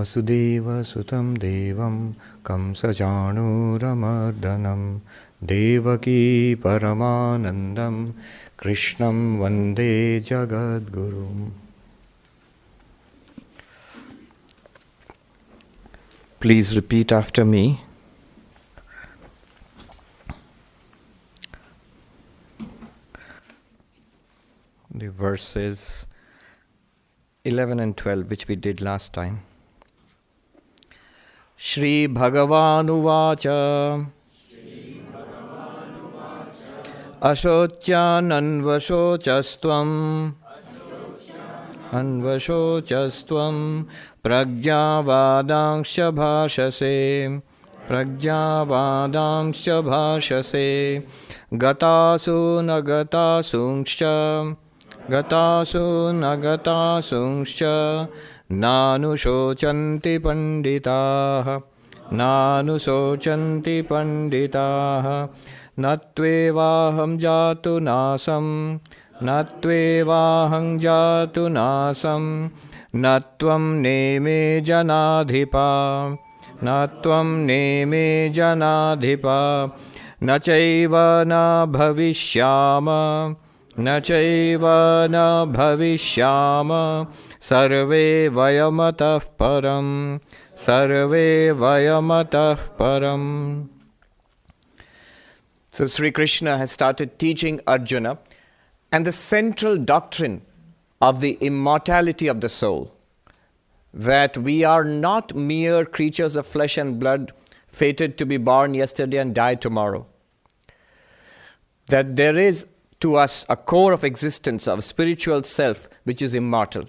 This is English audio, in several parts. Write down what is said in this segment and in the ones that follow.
Vasudeva Sutam Devam Kamsajanuramardanam Devaki Paramanandam Krishnam Vande Jagadgurum. Please repeat after me. The verses 11 and 12, which we did last time. Shri Bhagavan Uvacha Ashocyan Anvashocastvam Pragyavadangscha bhashase Gatasu nagatasunscha Nanu shochanti panditaha Natvevaham jatu nasam Natvam neme janadhipa Nachaiva na bhavishyama Sarve vayamatah param. So Sri Krishna has started teaching Arjuna and the central doctrine of the immortality of the soul, that we are not mere creatures of flesh and blood fated to be born yesterday and die tomorrow. That there is to us a core of existence of spiritual self which is immortal,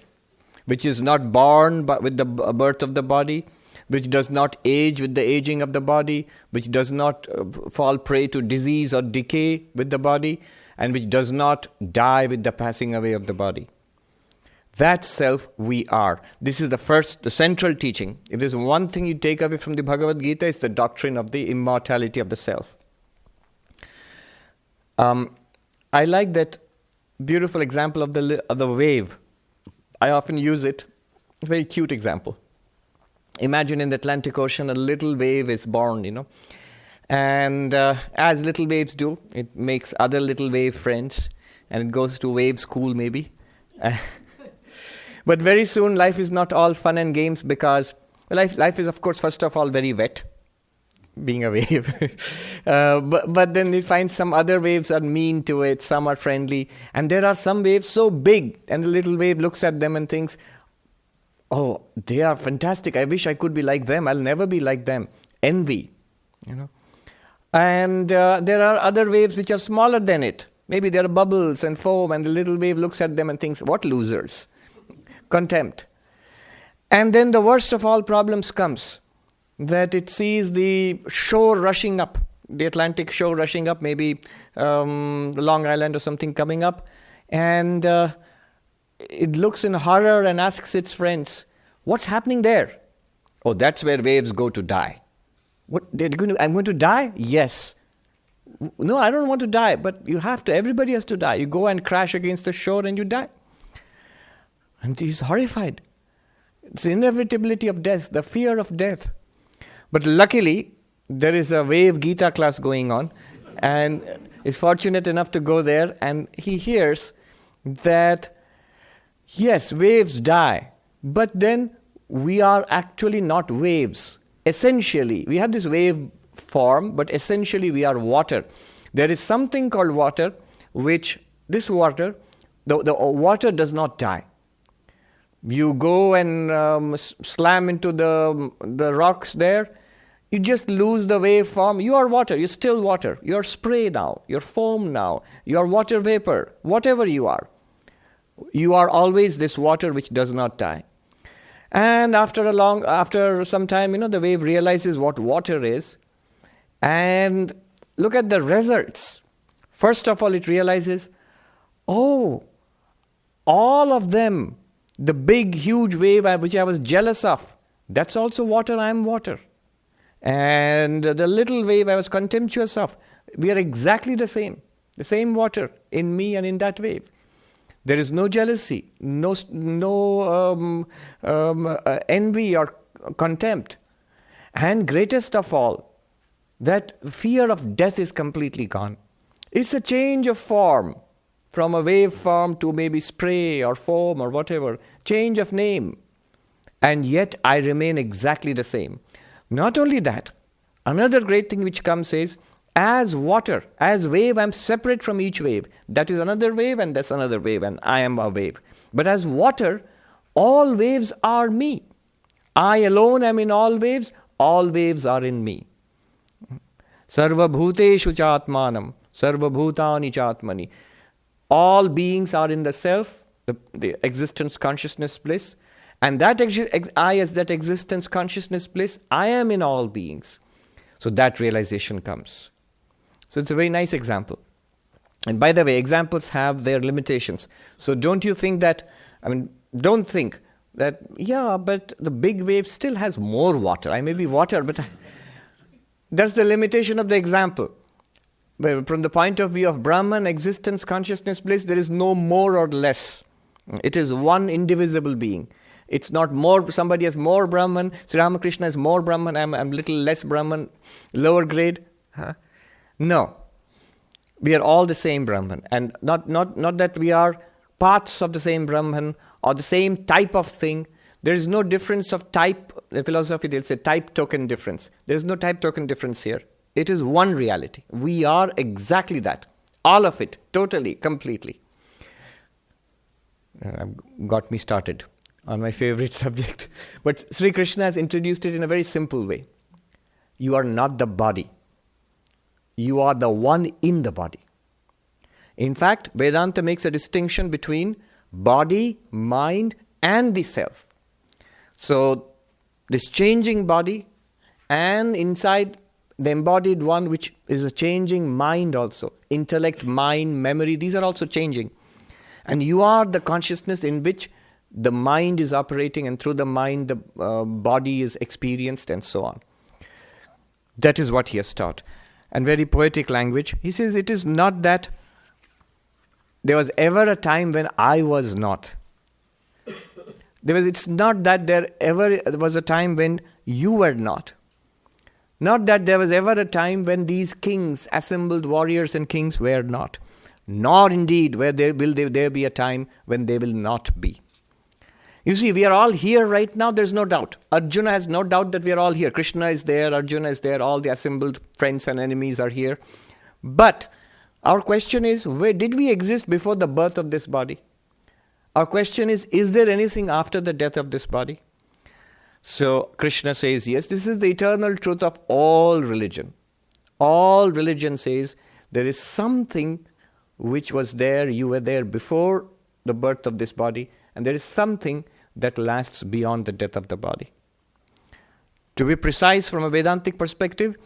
which is not born with the birth of the body, which does not age with the aging of the body, which does not fall prey to disease or decay with the body, and which does not die with the passing away of the body. That self we are. This is the central teaching. If there's one thing you take away from the Bhagavad Gita, it's the doctrine of the immortality of the self. I like that beautiful example of the wave. I often use it. A very cute example. Imagine in the Atlantic Ocean, a little wave is born, and as little waves do, it makes other little wave friends, and it goes to wave school maybe. But very soon, life is not all fun and games, because life is, of course, first of all, very wet, being a wave. But then you find some other waves are mean to it, some are friendly, and there are some waves so big, and the little wave looks at them and thinks, oh, they are fantastic. I wish I could be like them. I'll never be like them. Envy, And there are other waves which are smaller than it. Maybe there are bubbles and foam, and the little wave looks at them and thinks, what losers? Contempt. And then the worst of all problems comes, that it sees the shore rushing up, the Atlantic shore rushing up, maybe Long Island or something coming up, and it looks in horror and asks its friends, what's happening there? Oh, that's where waves go to die. What? I'm going to die? Yes. No, I don't want to die, but you have to. Everybody has to die. You go and crash against the shore and you die. And he's horrified. It's the inevitability of death, the fear of death. But luckily, there is a wave Gita class going on, and is fortunate enough to go there, and he hears that yes, waves die, but then we are actually not waves. Essentially, we have this wave form, but essentially we are water. There is something called water, which this water, the water does not die. You go and slam into the rocks there, you just lose the wave form. You are water, you're still water. You're spray now, you're foam now, you're water vapor, whatever you are. You are always this water which does not die. And after some time, the wave realizes what water is. And look at the results. First of all, it realizes, oh, all of them, the big, huge wave which I was jealous of, that's also water, I am water. And the little wave I was contemptuous of, we are exactly the same water in me and in that wave. There is no jealousy, no envy or contempt. And greatest of all, that fear of death is completely gone. It's a change of form, from a wave form to maybe spray or foam or whatever, change of name. And yet I remain exactly the same. Not only that, another great thing which comes is, as water, as wave, I'm separate from each wave. That is another wave and that's another wave and I am a wave. But as water, all waves are me. I alone am in all waves are in me. Sarva bhuteshu chatmanam, sarva bhutani chatmani. All beings are in the self, the existence, consciousness, bliss. And that I as that existence, consciousness, bliss, I am in all beings. So that realization comes. So it's a very nice example. And by the way, examples have their limitations. So don't think that, but the big wave still has more water. I may be water, but that's the limitation of the example. But from the point of view of Brahman, existence, consciousness, bliss, there is no more or less. It is one indivisible being. It's not more, somebody has more Brahman, Sri Ramakrishna has more Brahman, I'm little less Brahman, lower grade. No. We are all the same Brahman. And not that we are parts of the same Brahman or the same type of thing. There is no difference of type. The philosophy, they'll say type token difference. There is no type token difference here. It is one reality. We are exactly that. All of it, totally, completely. Got me started on my favorite subject. But Sri Krishna has introduced it in a very simple way. You are not the body. You are the one in the body. In fact, Vedanta makes a distinction between body, mind, and the self. So, this changing body and inside the embodied one, which is a changing mind also. Intellect, mind, memory, these are also changing. And you are the consciousness in which the mind is operating, and through the mind the body is experienced, and so on. That is what he has taught. And very poetic language. He says, it is not that there was ever a time when I was not. It's not that there ever was a time when you were not. Not that there was ever a time when these kings, assembled warriors and kings, were not. Nor indeed will there be a time when they will not be. You see, we are all here right now, there's no doubt. Arjuna has no doubt that we are all here. Krishna is there, Arjuna is there, all the assembled friends and enemies are here. But our question is, where did we exist before the birth of this body? Our question is there anything after the death of this body? So Krishna says, yes, this is the eternal truth of all religion. All religion says there is something which was there, you were there before the birth of this body, and there is something that lasts beyond the death of the body. To be precise, from a Vedantic perspective,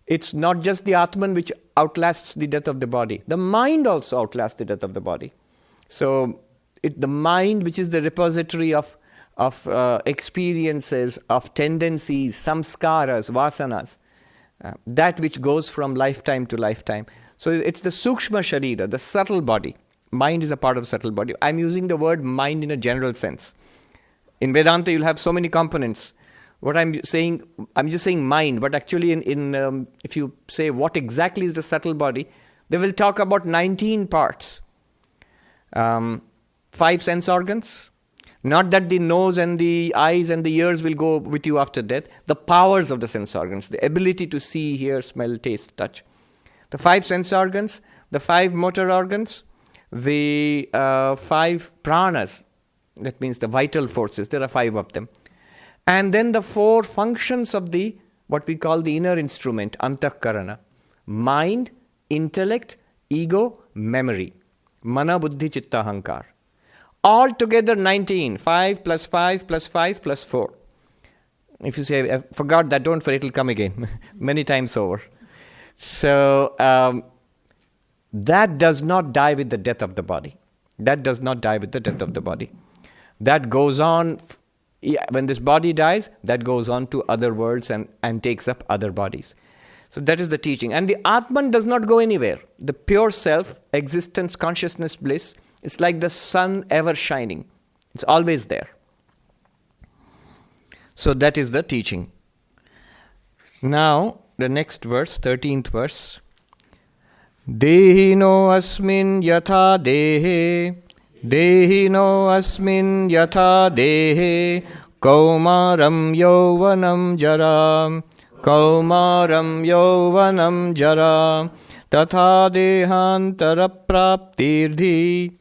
it's not just the Atman which outlasts the death of the body. The mind also outlasts the death of the body. So the mind, which is the repository of experiences, of tendencies, samskaras, vasanas, that which goes from lifetime to lifetime. So it's the sukshma sharira, the subtle body. Mind is a part of subtle body. I'm using the word mind in a general sense. In Vedanta, you'll have so many components. What I'm just saying mind, but actually if you say what exactly is the subtle body, they will talk about 19 parts. 5 sense organs. Not that the nose and the eyes and the ears will go with you after death. The powers of the sense organs, the ability to see, hear, smell, taste, touch. The 5 sense organs, the 5 motor organs, the 5 pranas, that means the vital forces, there are 5 of them. And then the 4 functions of what we call the inner instrument, antakarana. Mind, intellect, ego, memory. Mana, buddhi, chitta, ahankar. All together 19. 5 plus 5 plus 5 plus 4. If you say, I forgot that, don't worry, it will come again. Many times over. So, that does not die with the death of the body. That does not die with the death of the body. That goes on, when this body dies, that goes on to other worlds and takes up other bodies. So that is the teaching. And the Atman does not go anywhere. The pure self, existence, consciousness, bliss, it's like the sun ever shining. It's always there. So that is the teaching. Now, the next verse, 13th verse. Dehino asmin yatha dehe, Dehino asmin yatha dehe, Kaumaram yauvanam jaram, Kaumaram yauvanam jaram, Tatha dehantara praptirdhi,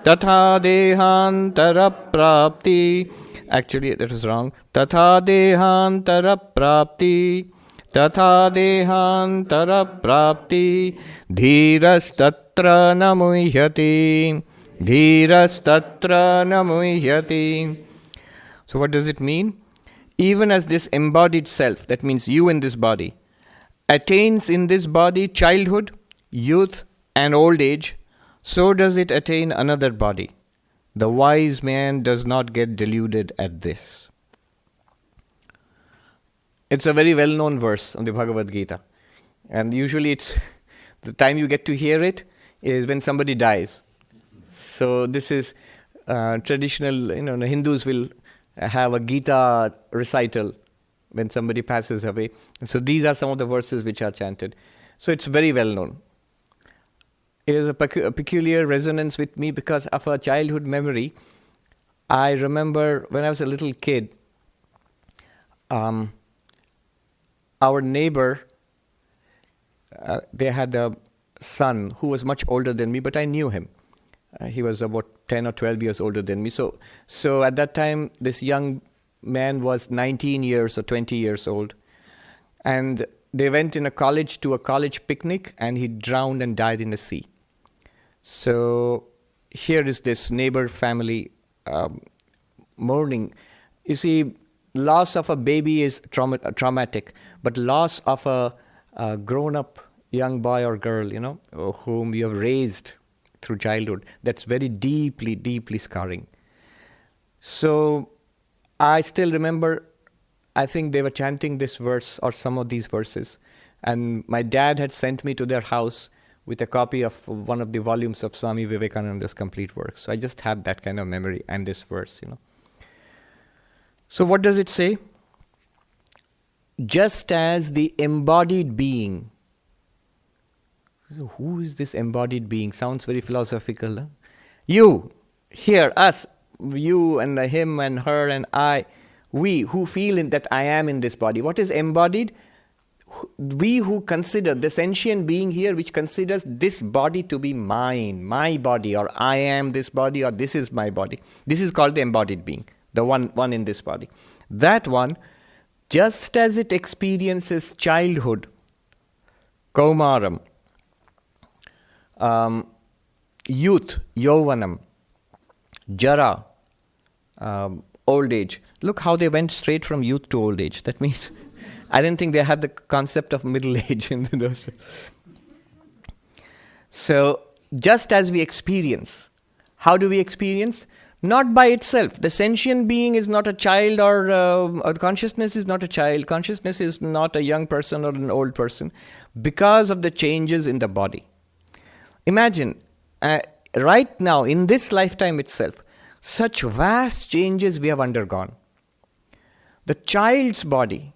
Tatha dehantara prapti. Actually, that is wrong. Tatha dehantara prapti, Tatha dehantara prapti, Dhirastatra namuhyati, Dhirastatra namuhyati. So what does it mean? Even as this embodied self, that means you in this body, attains in this body childhood, youth and old age, so does it attain another body. The wise man does not get deluded at this. It's a very well-known verse on the Bhagavad Gita. And usually it's the time you get to hear it is when somebody dies. So this is traditional, the Hindus will have a Gita recital when somebody passes away. So these are some of the verses which are chanted. So it's very well-known. It is a peculiar resonance with me because of a childhood memory. I remember when I was a little kid, our neighbor, they had a son who was much older than me, but I knew him. He was about 10 or 12 years older than me. So at that time, this young man was 19 years or 20 years old. And they went to a college picnic, and he drowned and died in the sea. So here is this neighbor family mourning. You see, loss of a baby is traumatic, but loss of a grown-up young boy or girl, whom you have raised through childhood, that's very deeply, deeply scarring. So I still remember, I think they were chanting this verse or some of these verses, and my dad had sent me to their house with a copy of one of the volumes of Swami Vivekananda's complete works. So I just have that kind of memory and this verse, So what does it say? Just as the embodied being. Who is this embodied being? Sounds very philosophical. Huh? You, here, us, you and him and her and I, we who feel that I am in this body. What is embodied? We who consider the sentient being here, which considers this body to be mine, my body, or I am this body, or this is my body. This is called the embodied being, the one in this body. That one, just as it experiences childhood, kaumaram, youth, yauvanam, jara, old age. Look how they went straight from youth to old age. That means I didn't think they had the concept of middle age in those. So, just as we experience, how do we experience? Not by itself. The sentient being is not a child, or consciousness is not a child. Consciousness is not a young person or an old person, because of the changes in the body. Imagine, right now, in this lifetime itself, such vast changes we have undergone. The child's body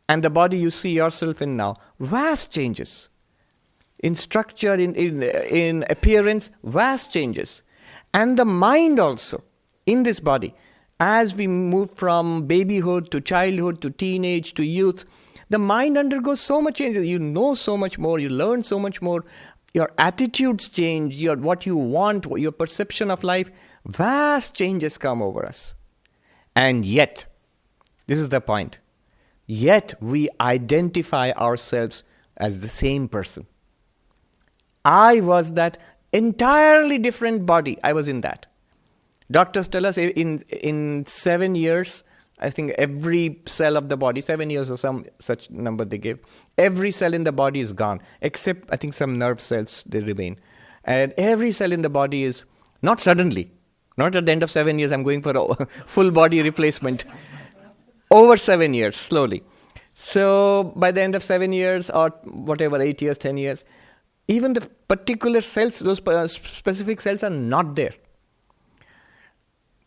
and the body you see yourself in now, vast changes. In structure, in appearance, vast changes. And the mind also, in this body, as we move from babyhood to childhood to teenage to youth, the mind undergoes so much changes. You know so much more, you learn so much more, your attitudes change, what you want, your perception of life, vast changes come over us. And yet, this is the point, yet we identify ourselves as the same person. I was that entirely different body. I was in that. Doctors tell us in 7 years, I think every cell of the body, 7 years or some such number they give, every cell in the body is gone, except I think some nerve cells, they remain. And every cell in the body is, not suddenly, not at the end of 7 years, I'm going for a full body replacement. Over 7 years, slowly. So by the end of 7 years or whatever, 8 years, 10 years, even the particular cells, those specific cells are not there.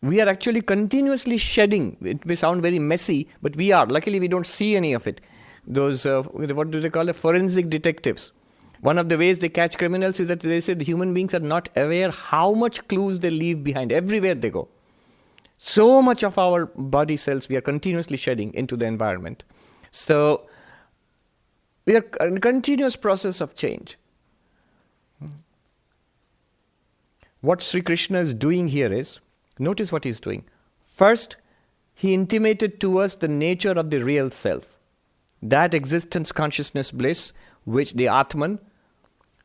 we are actually continuously shedding. It may sound very messy, but we are. Luckily, we don't see any of it. Those, what do they call it? Forensic detectives. One of the ways they catch criminals is that they say the human beings are not aware how much clues they leave behind everywhere they go. So much of our body cells we are continuously shedding into the environment. So we are in a continuous process of change. What Sri Krishna is doing here is, notice what he is doing. First, he intimated to us the nature of the real self. That existence, consciousness, bliss, which the Atman,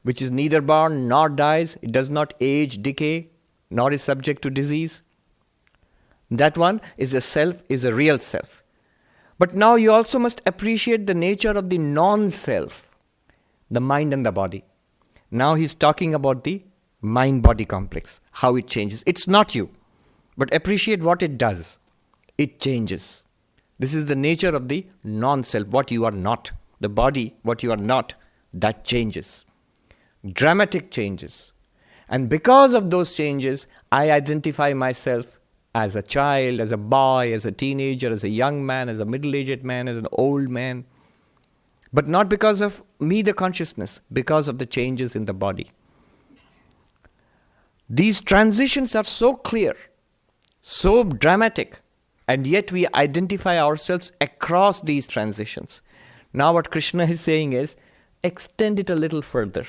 which is neither born nor dies, it does not age, decay, nor is subject to disease. That one is the self, is a real self. But now you also must appreciate the nature of the non-self, the mind and the body. Now he's talking about the mind-body complex, how it changes. It's not you, but appreciate what it does. It changes. This is the nature of the non-self, what you are not. The body, what you are not, that changes. Dramatic changes. And because of those changes, I identify myself as a child, as a boy, as a teenager, as a young man, as a middle-aged man, as an old man. But not because of me, the consciousness, because of the changes in the body. These transitions are so clear, so dramatic, and yet we identify ourselves across these transitions. Now what Krishna is saying is, extend it a little further.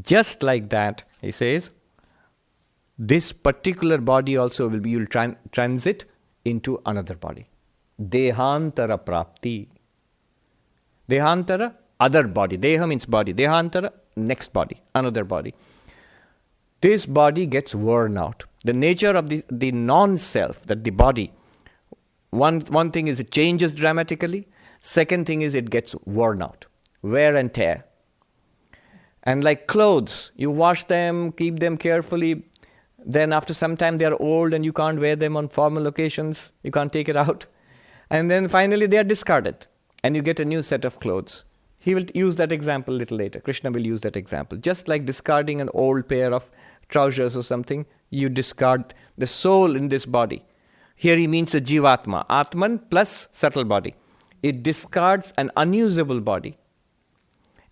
Just like that, he says, this particular body also will be, you will transit into another body. Dehantara prapti. Dehantara, other body. Deha means body. Dehantara, next body, another body. This body gets worn out. The nature of the non-self, that the body, one thing is it changes dramatically. Second thing is it gets worn out. Wear and tear. And like clothes, you wash them, keep them carefully. Then after some time they are old and you can't wear them on formal occasions. You can't take it out. And then finally they are discarded. And you get a new set of clothes. He will use that example a little later. Krishna will use that example. Just like discarding an old pair of trousers or something, you discard the soul in this body. Here he means the Jivatma. Atman plus subtle body. It discards an unusable body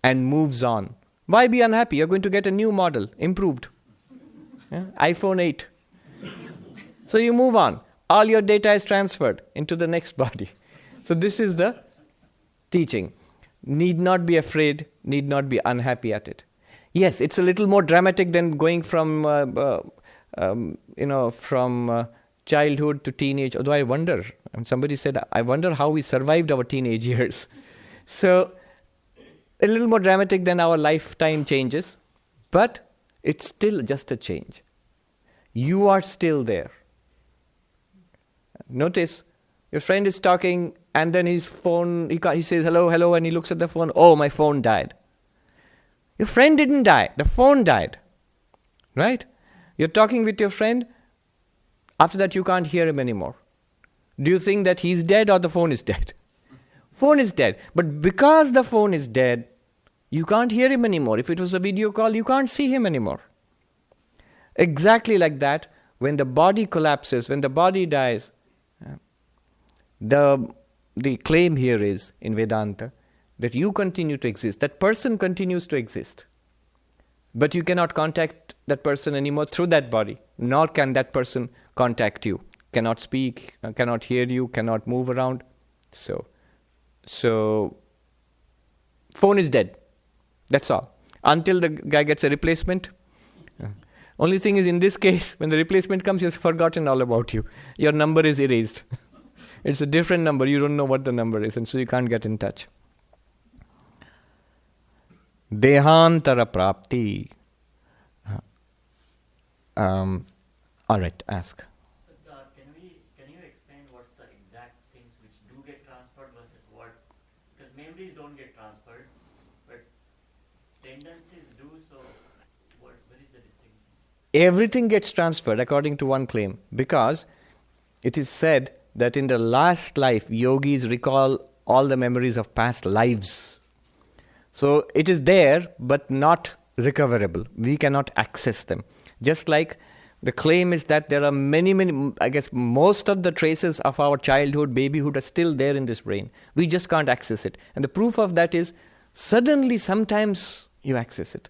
and moves on. Why be unhappy? You're going to get a new model, improved. Yeah? iPhone 8. So you move on. All your data is transferred into the next body. So this is the teaching. Need not be afraid, need not be unhappy at it. Yes, it's a little more dramatic than going from childhood to teenage. Although I wonder, and somebody said, I wonder how we survived our teenage years. So a little more dramatic than our lifetime changes, but it's still just a change. You are still there. Notice, your friend is talking and then his phone, he says hello, hello, and he looks at the phone, oh, my phone died. Your friend didn't die, the phone died. Right? You're talking with your friend, after that you can't hear him anymore. Do you think that he's dead or the phone is dead? Phone is dead. But because the phone is dead, you can't hear him anymore. If it was a video call, you can't see him anymore. Exactly like that, when the body collapses, when the body dies, the claim here is, in Vedanta, that you continue to exist. That person continues to exist. But you cannot contact that person anymore through that body, nor can that person contact you. Cannot speak, cannot hear you, cannot move around. So phone is dead. That's all. Until the guy gets a replacement. Only thing is, in this case, when the replacement comes, he's forgotten all about you. Your number is erased. It's a different number. You don't know what the number is, and so you can't get in touch. Dehantara prapti. All right, ask. Can you explain what's the exact things which do get transferred versus what? Because memories don't get transferred, but tendencies do. So, where is the distinction? Everything gets transferred according to one claim, because it is said that in the last life, yogis recall all the memories of past lives. So it is there, but not recoverable. We cannot access them. Just like The claim is that there are many, I guess most of the traces of our childhood, babyhood are still there in this brain. We just can't access it. And the proof of that is suddenly sometimes you access it.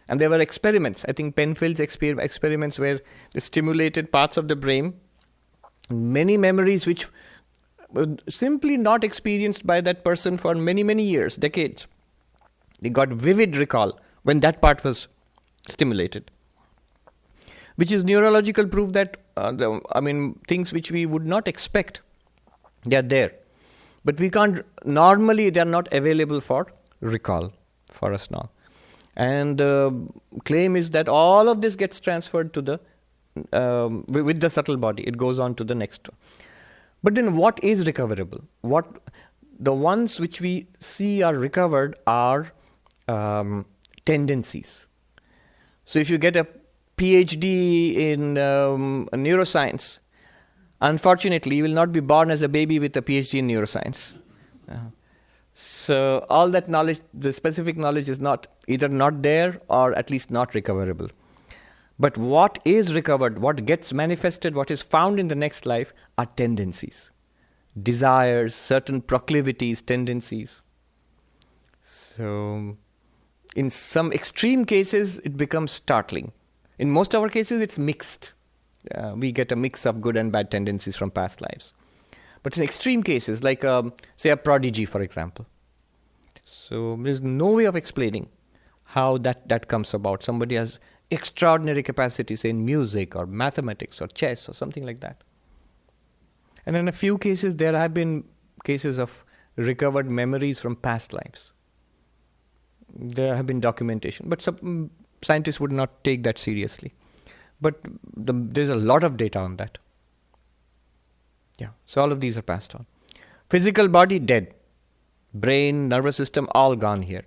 And there were experiments, I think Penfield's experiments where they stimulated parts of the brain, many memories which were simply not experienced by that person for many years, decades. They got vivid recall when that part was stimulated. Which is neurological proof that, things which we would not expect, they are there. But we can't, normally they are not available for recall for us now. And the claim is that all of this gets transferred to the, with the subtle body, it goes on to the next one. But then what is recoverable? The ones which we see are recovered are tendencies. So if you get a PhD in neuroscience, unfortunately, you will not be born as a baby with a PhD in neuroscience. So all that knowledge, the specific knowledge is either not there or at least not recoverable. But what is recovered, what gets manifested, what is found in the next life are tendencies, desires, certain proclivities, tendencies. So in some extreme cases, it becomes startling. In most of our cases, it's mixed. We get a mix of good and bad tendencies from past lives. But in extreme cases, like, say, a prodigy, for example. So there's no way of explaining how that comes about. Somebody has extraordinary capacity, say, in music or mathematics or chess or something like that. And in a few cases, there have been cases of recovered memories from past lives. There have been documentation. But some scientists would not take that seriously. But there's a lot of data on that. Yeah, so all of these are passed on. Physical body, dead. Brain, nervous system, all gone here.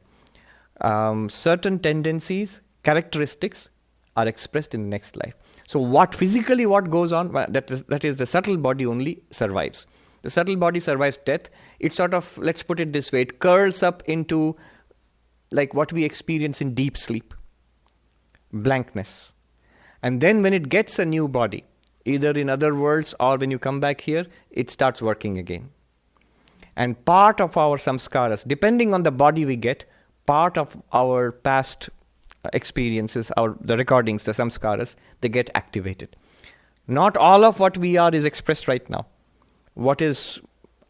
Certain tendencies, characteristics are expressed in the next life. So what goes on, that is the subtle body only survives. The subtle body survives death. It sort of, let's put it this way, it curls up into like what we experience in deep sleep. Blankness. And then when it gets a new body, either in other worlds or when you come back here, it starts working again. And part of our samskaras, depending on the body we get, part of our past experiences, the recordings, the samskaras, they get activated. Not all of what we are is expressed right now. What is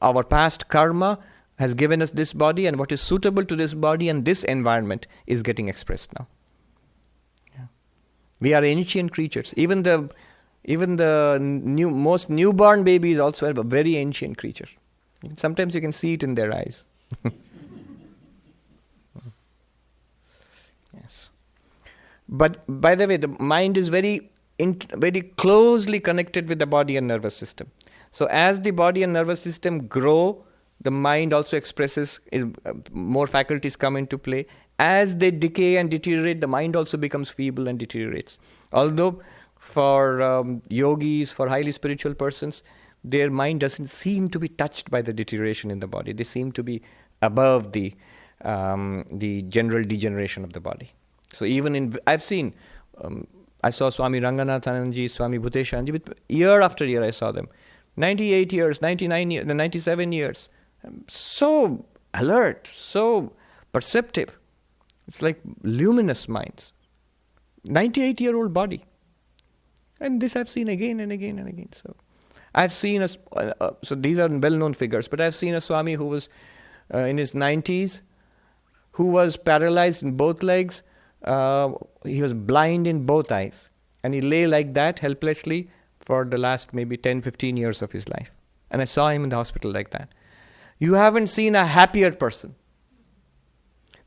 our past karma has given us this body, and what is suitable to this body and this environment is getting expressed now. We are ancient creatures. Even the most newborn baby is also a very ancient creature. Sometimes you can see it in their eyes. Yes. But by the way, the mind is very closely connected with the body and nervous system. So as the body and nervous system grow, the mind also expresses, more faculties come into play. As they decay and deteriorate, the mind also becomes feeble and deteriorates. Although for yogis, for highly spiritual persons, their mind doesn't seem to be touched by the deterioration in the body. They seem to be above the general degeneration of the body. So even I saw Swami Ranganathananji, Swami Bhuteshanji, year after year I saw them. 98 years, 99 years, 97 years. So alert, so perceptive. It's like luminous minds. 98-year-old body. And this I've seen again and again and again. So I've seen so these are well-known figures, but I've seen a Swami who was in his 90s, who was paralyzed in both legs. He was blind in both eyes. And he lay like that helplessly for the last maybe 10, 15 years of his life. And I saw him in the hospital like that. You haven't seen a happier person.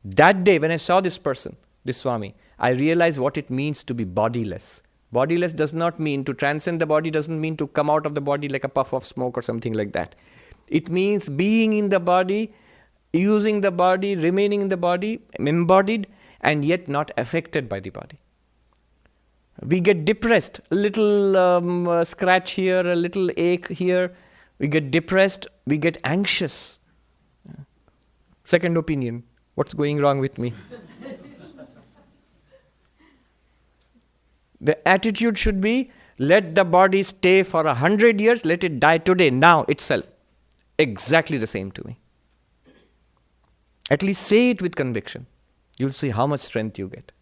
That day when I saw this person, this Swami, I realized what it means to be bodiless. Bodiless does not mean to transcend the body, doesn't mean to come out of the body like a puff of smoke or something like that. It means being in the body, using the body, remaining in the body, embodied, and yet not affected by the body. We get depressed, a little scratch here, a little ache here. We get depressed, we get anxious. Second opinion. What's going wrong with me? The attitude should be, let the body stay for 100 years, let it die today, now itself. Exactly the same to me. At least say it with conviction. You'll see how much strength you get.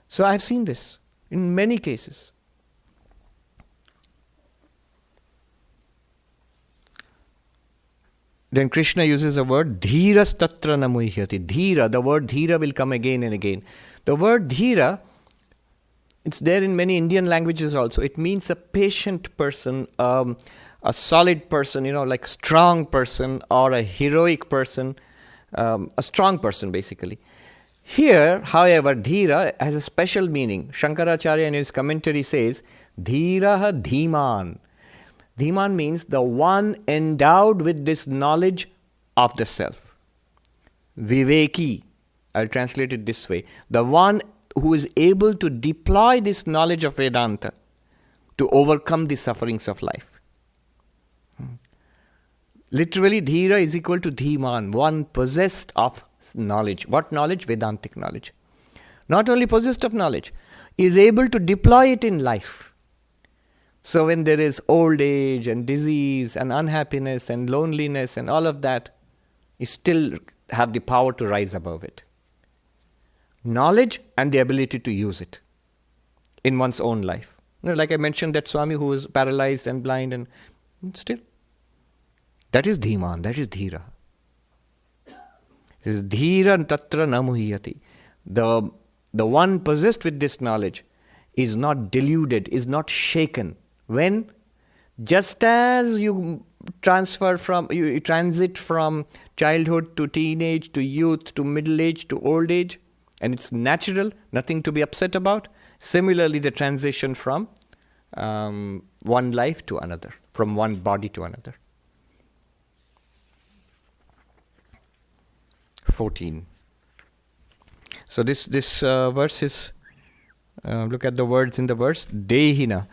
So I've seen this in many cases. Then Krishna uses the word dhiras tatra namuhyati. Dhira, the word dhira will come again and again. The word dhira, it's there in many Indian languages also. It means a patient person, a solid person, like strong person or a heroic person, a strong person basically. Here, however, dhira has a special meaning. Shankaracharya in his commentary says, dhiraha dhiman. Dhiman means the one endowed with this knowledge of the self. Viveki, I'll translate it this way. The one who is able to deploy this knowledge of Vedanta to overcome the sufferings of life. Literally, dhira is equal to dhiman, one possessed of knowledge. What knowledge? Vedantic knowledge. Not only possessed of knowledge, is able to deploy it in life. So when there is old age and disease and unhappiness and loneliness and all of that, you still have the power to rise above it. Knowledge and the ability to use it in one's own life. Like I mentioned, that Swami who was paralyzed and blind, and still. That is dhiman, that is dhira. This is dhira tatra namuhyati. The one possessed with this knowledge is not deluded, is not shaken. When? Just as you you transit from childhood to teenage, to youth, to middle age, to old age, and it's natural, nothing to be upset about. Similarly, the transition from one life to another, from one body to another. 14. So this verse is, look at the words in the verse, dehina,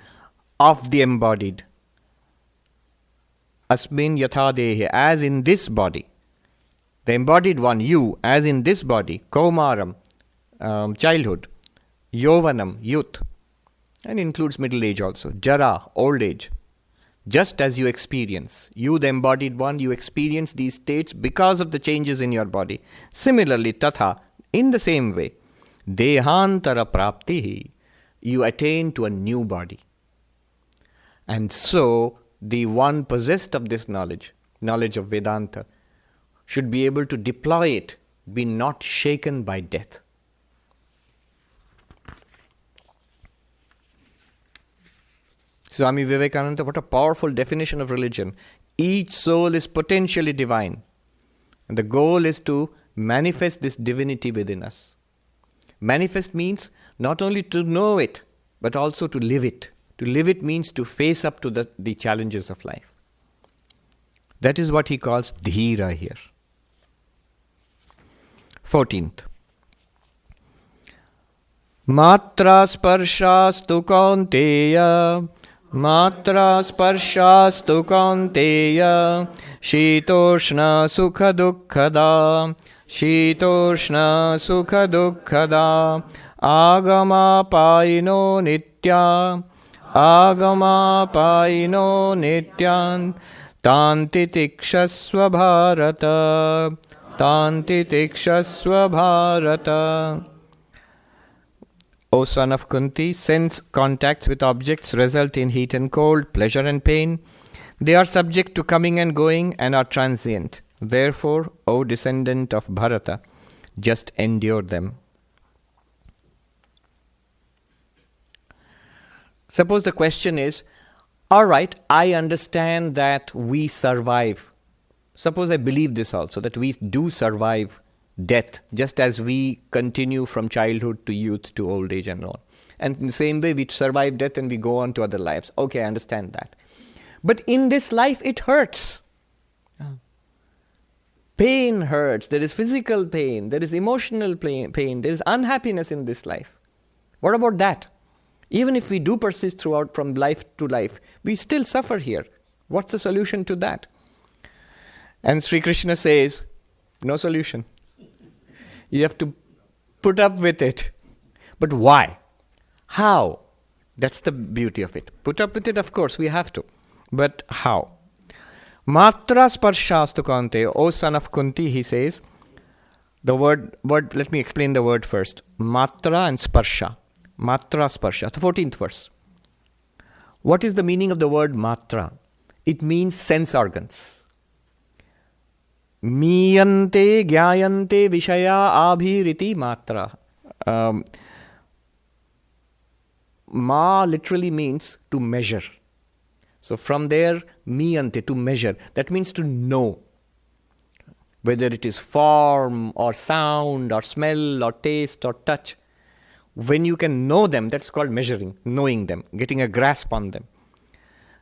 of the embodied. Asmin yatha dehe, as in this body. The embodied one, you, as in this body. Kaumaram, childhood. Yovanam, youth. And includes middle age also. Jara, old age. Just as you experience. You, the embodied one, you experience these states because of the changes in your body. Similarly, tatha, in the same way, dehantara praptihi, you attain to a new body. And so, the one possessed of this knowledge of Vedanta, should be able to deploy it, be not shaken by death. Swami Vivekananda, what a powerful definition of religion. Each soul is potentially divine. And the goal is to manifest this divinity within us. Manifest means not only to know it, but also to live it. To live it means to face up to the challenges of life. That is what he calls dhira here. 14th. Matra sparshastu kaunteya, matra sparshastu kaunteya, shitoshna sukha dukkhada, shitoshna sukha dukkhada, agama paino nitya, agama paino nityan, tanti tikshasva bharata, tanti tikshasva bharata. O son of Kunti, sense contacts with objects result in heat and cold, pleasure and pain. They are subject to coming and going and are transient. Therefore, O descendant of Bharata, just endure them. Suppose the question is, all right, I understand that we survive. Suppose I believe this also, that we do survive death, just as we continue from childhood to youth to old age and all. And in the same way, we survive death and we go on to other lives. Okay, I understand that. But in this life, it hurts. Pain hurts. There is physical pain. There is emotional pain. There is unhappiness in this life. What about that? Even if we do persist throughout from life to life, we still suffer here. What's the solution to that? And Sri Krishna says, no solution. You have to put up with it. But why? How? That's the beauty of it. Put up with it, of course, we have to. But how? Matra sparshastu kante, O son of Kunti, he says, the word, let me explain the word first. Matra and sparsha. Matra sparsha, the 14th verse. What is the meaning of the word matra? It means sense organs. Miyante gyayante vishaya abhiriti matra. Ma literally means to measure. So from there, miyante, to measure. That means to know. Whether it is form or sound or smell or taste or touch. When you can know them, that's called measuring, knowing them, getting a grasp on them.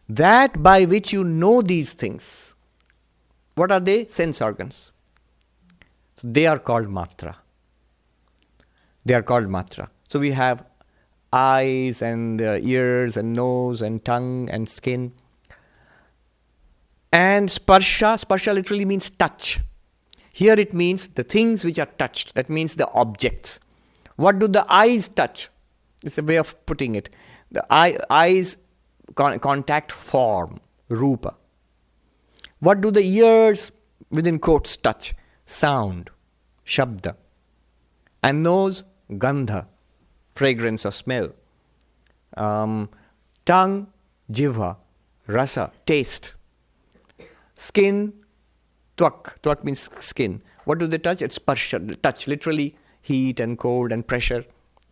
That by which you know these things, what are they? Sense organs. So they are called matra. They are called matra. So we have eyes and ears and nose and tongue and skin. And sparsha literally means touch. Here it means the things which are touched. That means the objects. What do the eyes touch? It's a way of putting it. The eyes contact form, rupa. What do the ears, within quotes, touch? Sound, shabda. And nose, gandha, fragrance or smell. Tongue, jivha, rasa, taste. Skin, twak. Twak means skin. What do they touch? It's sparsha, touch, literally heat and cold and pressure,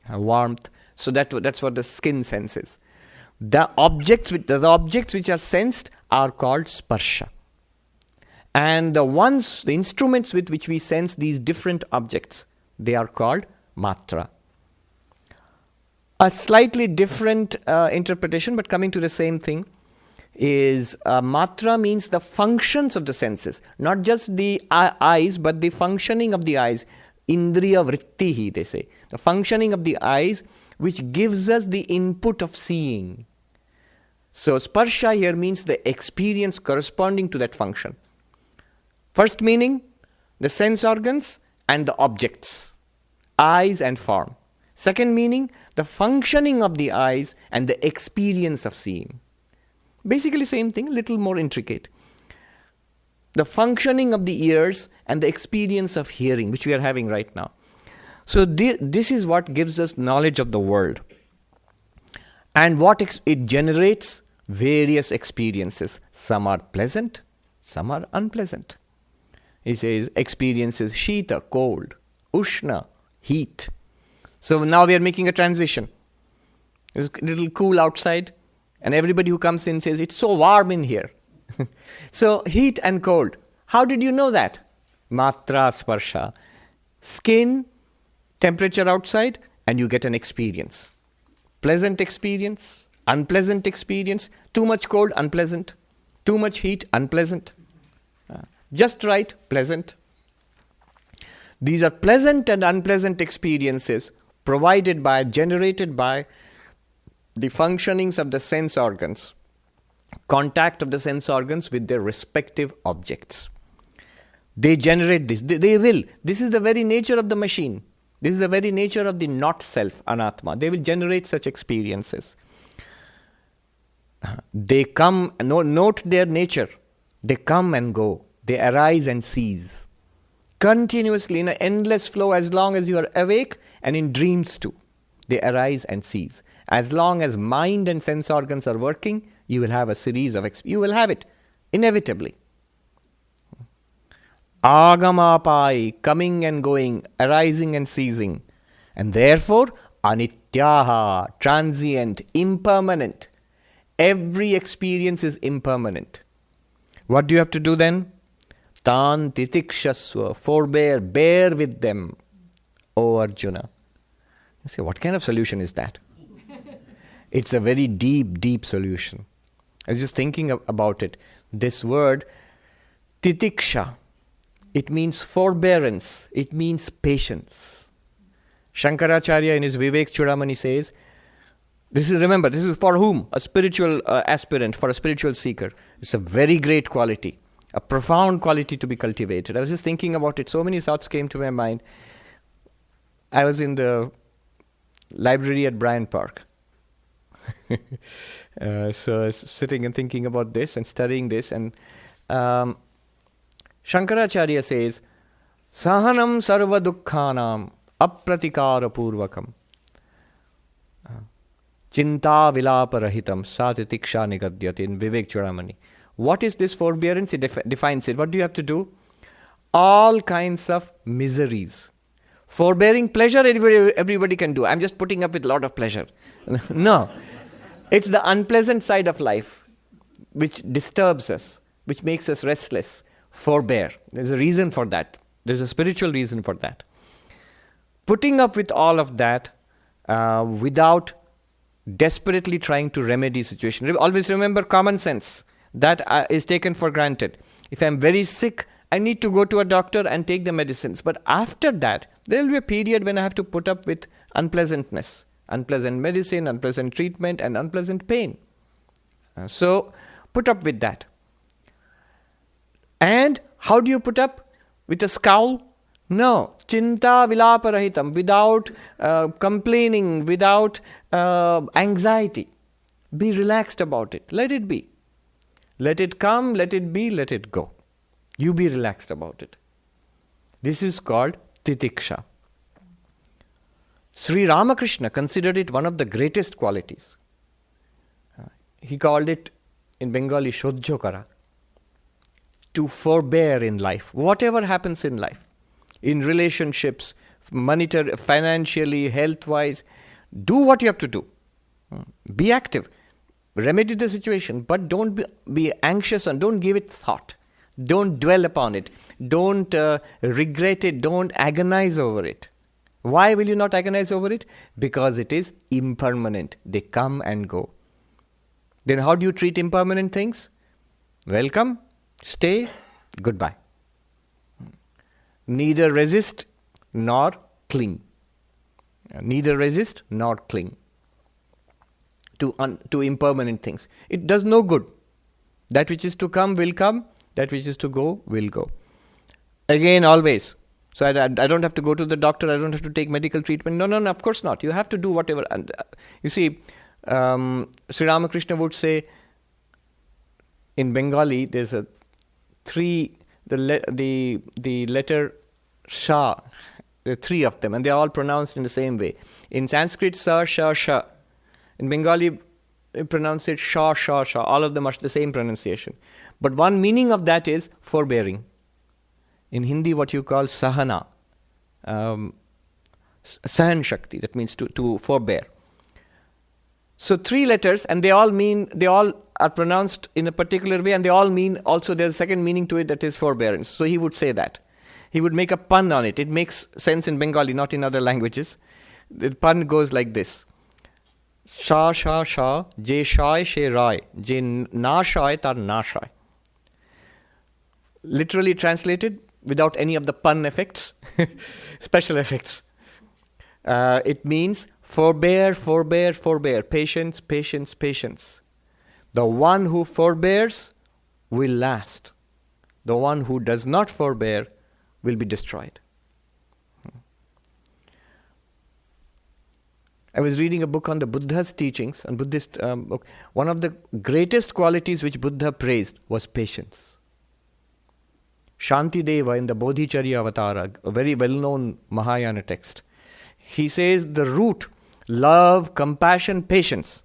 warmth. So that's what the skin senses. The objects which are sensed are called sparsha. And the instruments with which we sense these different objects, they are called matra. A slightly different interpretation, but coming to the same thing, is matra means the functions of the senses. Not just the eyes, but the functioning of the eyes. Indriya vrittihi, they say. The functioning of the eyes, which gives us the input of seeing. So sparsha here means the experience corresponding to that function. First meaning, the sense organs and the objects, eyes and form. Second meaning, the functioning of the eyes and the experience of seeing. Basically same thing, little more intricate. The functioning of the ears and the experience of hearing, which we are having right now. So this is what gives us knowledge of the world. And what it generates various experiences. Some are pleasant, some are unpleasant. He says experiences shita, cold, ushna, heat. So now we are making a transition. It's a little cool outside, and everybody who comes in says, it's so warm in here. So heat and cold. How did you know that? Matra sparsha. Skin, temperature outside, and you get an experience. Pleasant experience, unpleasant experience. Too much cold, unpleasant. Too much heat, unpleasant. Just right, pleasant. These are pleasant and unpleasant experiences generated by the functionings of the sense organs. Contact of the sense organs with their respective objects. They generate this. They will. This is the very nature of the machine. This is the very nature of the not self, anatma. They will generate such experiences. They come, note their nature. They come and go. They arise and cease. Continuously in an endless flow as long as you are awake, and in dreams too. They arise and cease. As long as mind and sense organs are working, you will have a series of you will have it, inevitably. Agamapai, coming and going, arising and ceasing. And therefore, anityaha, transient, impermanent. Every experience is impermanent. What do you have to do then? Tan titikshasva, forbear, bear with them, O Arjuna. You say, what kind of solution is that? It's a very deep, deep solution. I was just thinking about it. This word, titiksha, it means forbearance. It means patience. Shankaracharya in his Vivek Chudamani says, this is for whom? A spiritual aspirant, for a spiritual seeker. It's a very great quality, a profound quality to be cultivated. I was just thinking about it. So many thoughts came to my mind. I was in the library at Bryant Park. So I was sitting and thinking about this and studying this, and Shankaracharya says, Sahanam sarva dukkhanam apratikara purvakam chinta vilapa rahitam satitiksha nigadyati in Vivek Churamani. What is this forbearance? He defines it. What do you have to do? All kinds of miseries. Forbearing pleasure, everybody can do. I'm just putting up with a lot of pleasure. No. It's the unpleasant side of life which disturbs us, which makes us restless. Forbear. There's a reason for that. There's a spiritual reason for that. Putting up with all of that without desperately trying to remedy situation. Always remember common sense. That is taken for granted. If I'm very sick, I need to go to a doctor and take the medicines. But after that, there will be a period when I have to put up with unpleasantness. Unpleasant medicine, unpleasant treatment, and unpleasant pain. So, put up with that. And how do you put up? With a scowl? No. Chinta vilapa rahitam. Without complaining, without anxiety. Be relaxed about it. Let it be. Let it come, let it be, let it go. You be relaxed about it. This is called titiksha. Sri Ramakrishna considered it one of the greatest qualities. He called it in Bengali shodhyo kara. To forbear in life, whatever happens in life, in relationships, monetary, financially, health-wise, do what you have to do. Be active. Remedy the situation, but don't be anxious and don't give it thought. Don't dwell upon it. Don't regret it. Don't agonize over it. Why will you not agonize over it? Because it is impermanent. They come and go. Then how do you treat impermanent things? Welcome, stay, goodbye. Neither resist nor cling. Neither resist nor cling to impermanent things. It does no good. That which is to come will come. That which is to go will go. Again, always. So I don't have to go to the doctor. I don't have to take medical treatment. No, of course not. You have to do whatever. And you see, Sri Ramakrishna would say, in Bengali, there's the letter Sha. There are three of them, and they are all pronounced in the same way. In Sanskrit, Sa, Sha, Sha. In Bengali, we pronounce it Sha, Sha, Sha. All of them are the same pronunciation. But one meaning of that is forbearing. In Hindi, what you call sahana, sahan shakti, that means to forbear. So three letters, and they all are pronounced in a particular way, and they all mean also there's a second meaning to it, that is forbearance. So he would say that. He would make a pun on it. It makes sense in Bengali, not in other languages. The pun goes like this. Sha, sha, sha, je shai, she rai, je na shai, tar na shai. Literally translated, without any of the pun effects, special effects. It means forbear, forbear, forbear. Patience, patience, patience. The one who forbears will last. The one who does not forbear will be destroyed. I was reading a book on the Buddha's teachings, and Buddhist book. One of the greatest qualities which Buddha praised was patience. Shantideva in the Bodhicharya Avatara, a very well-known Mahayana text, he says the root, love, compassion, patience.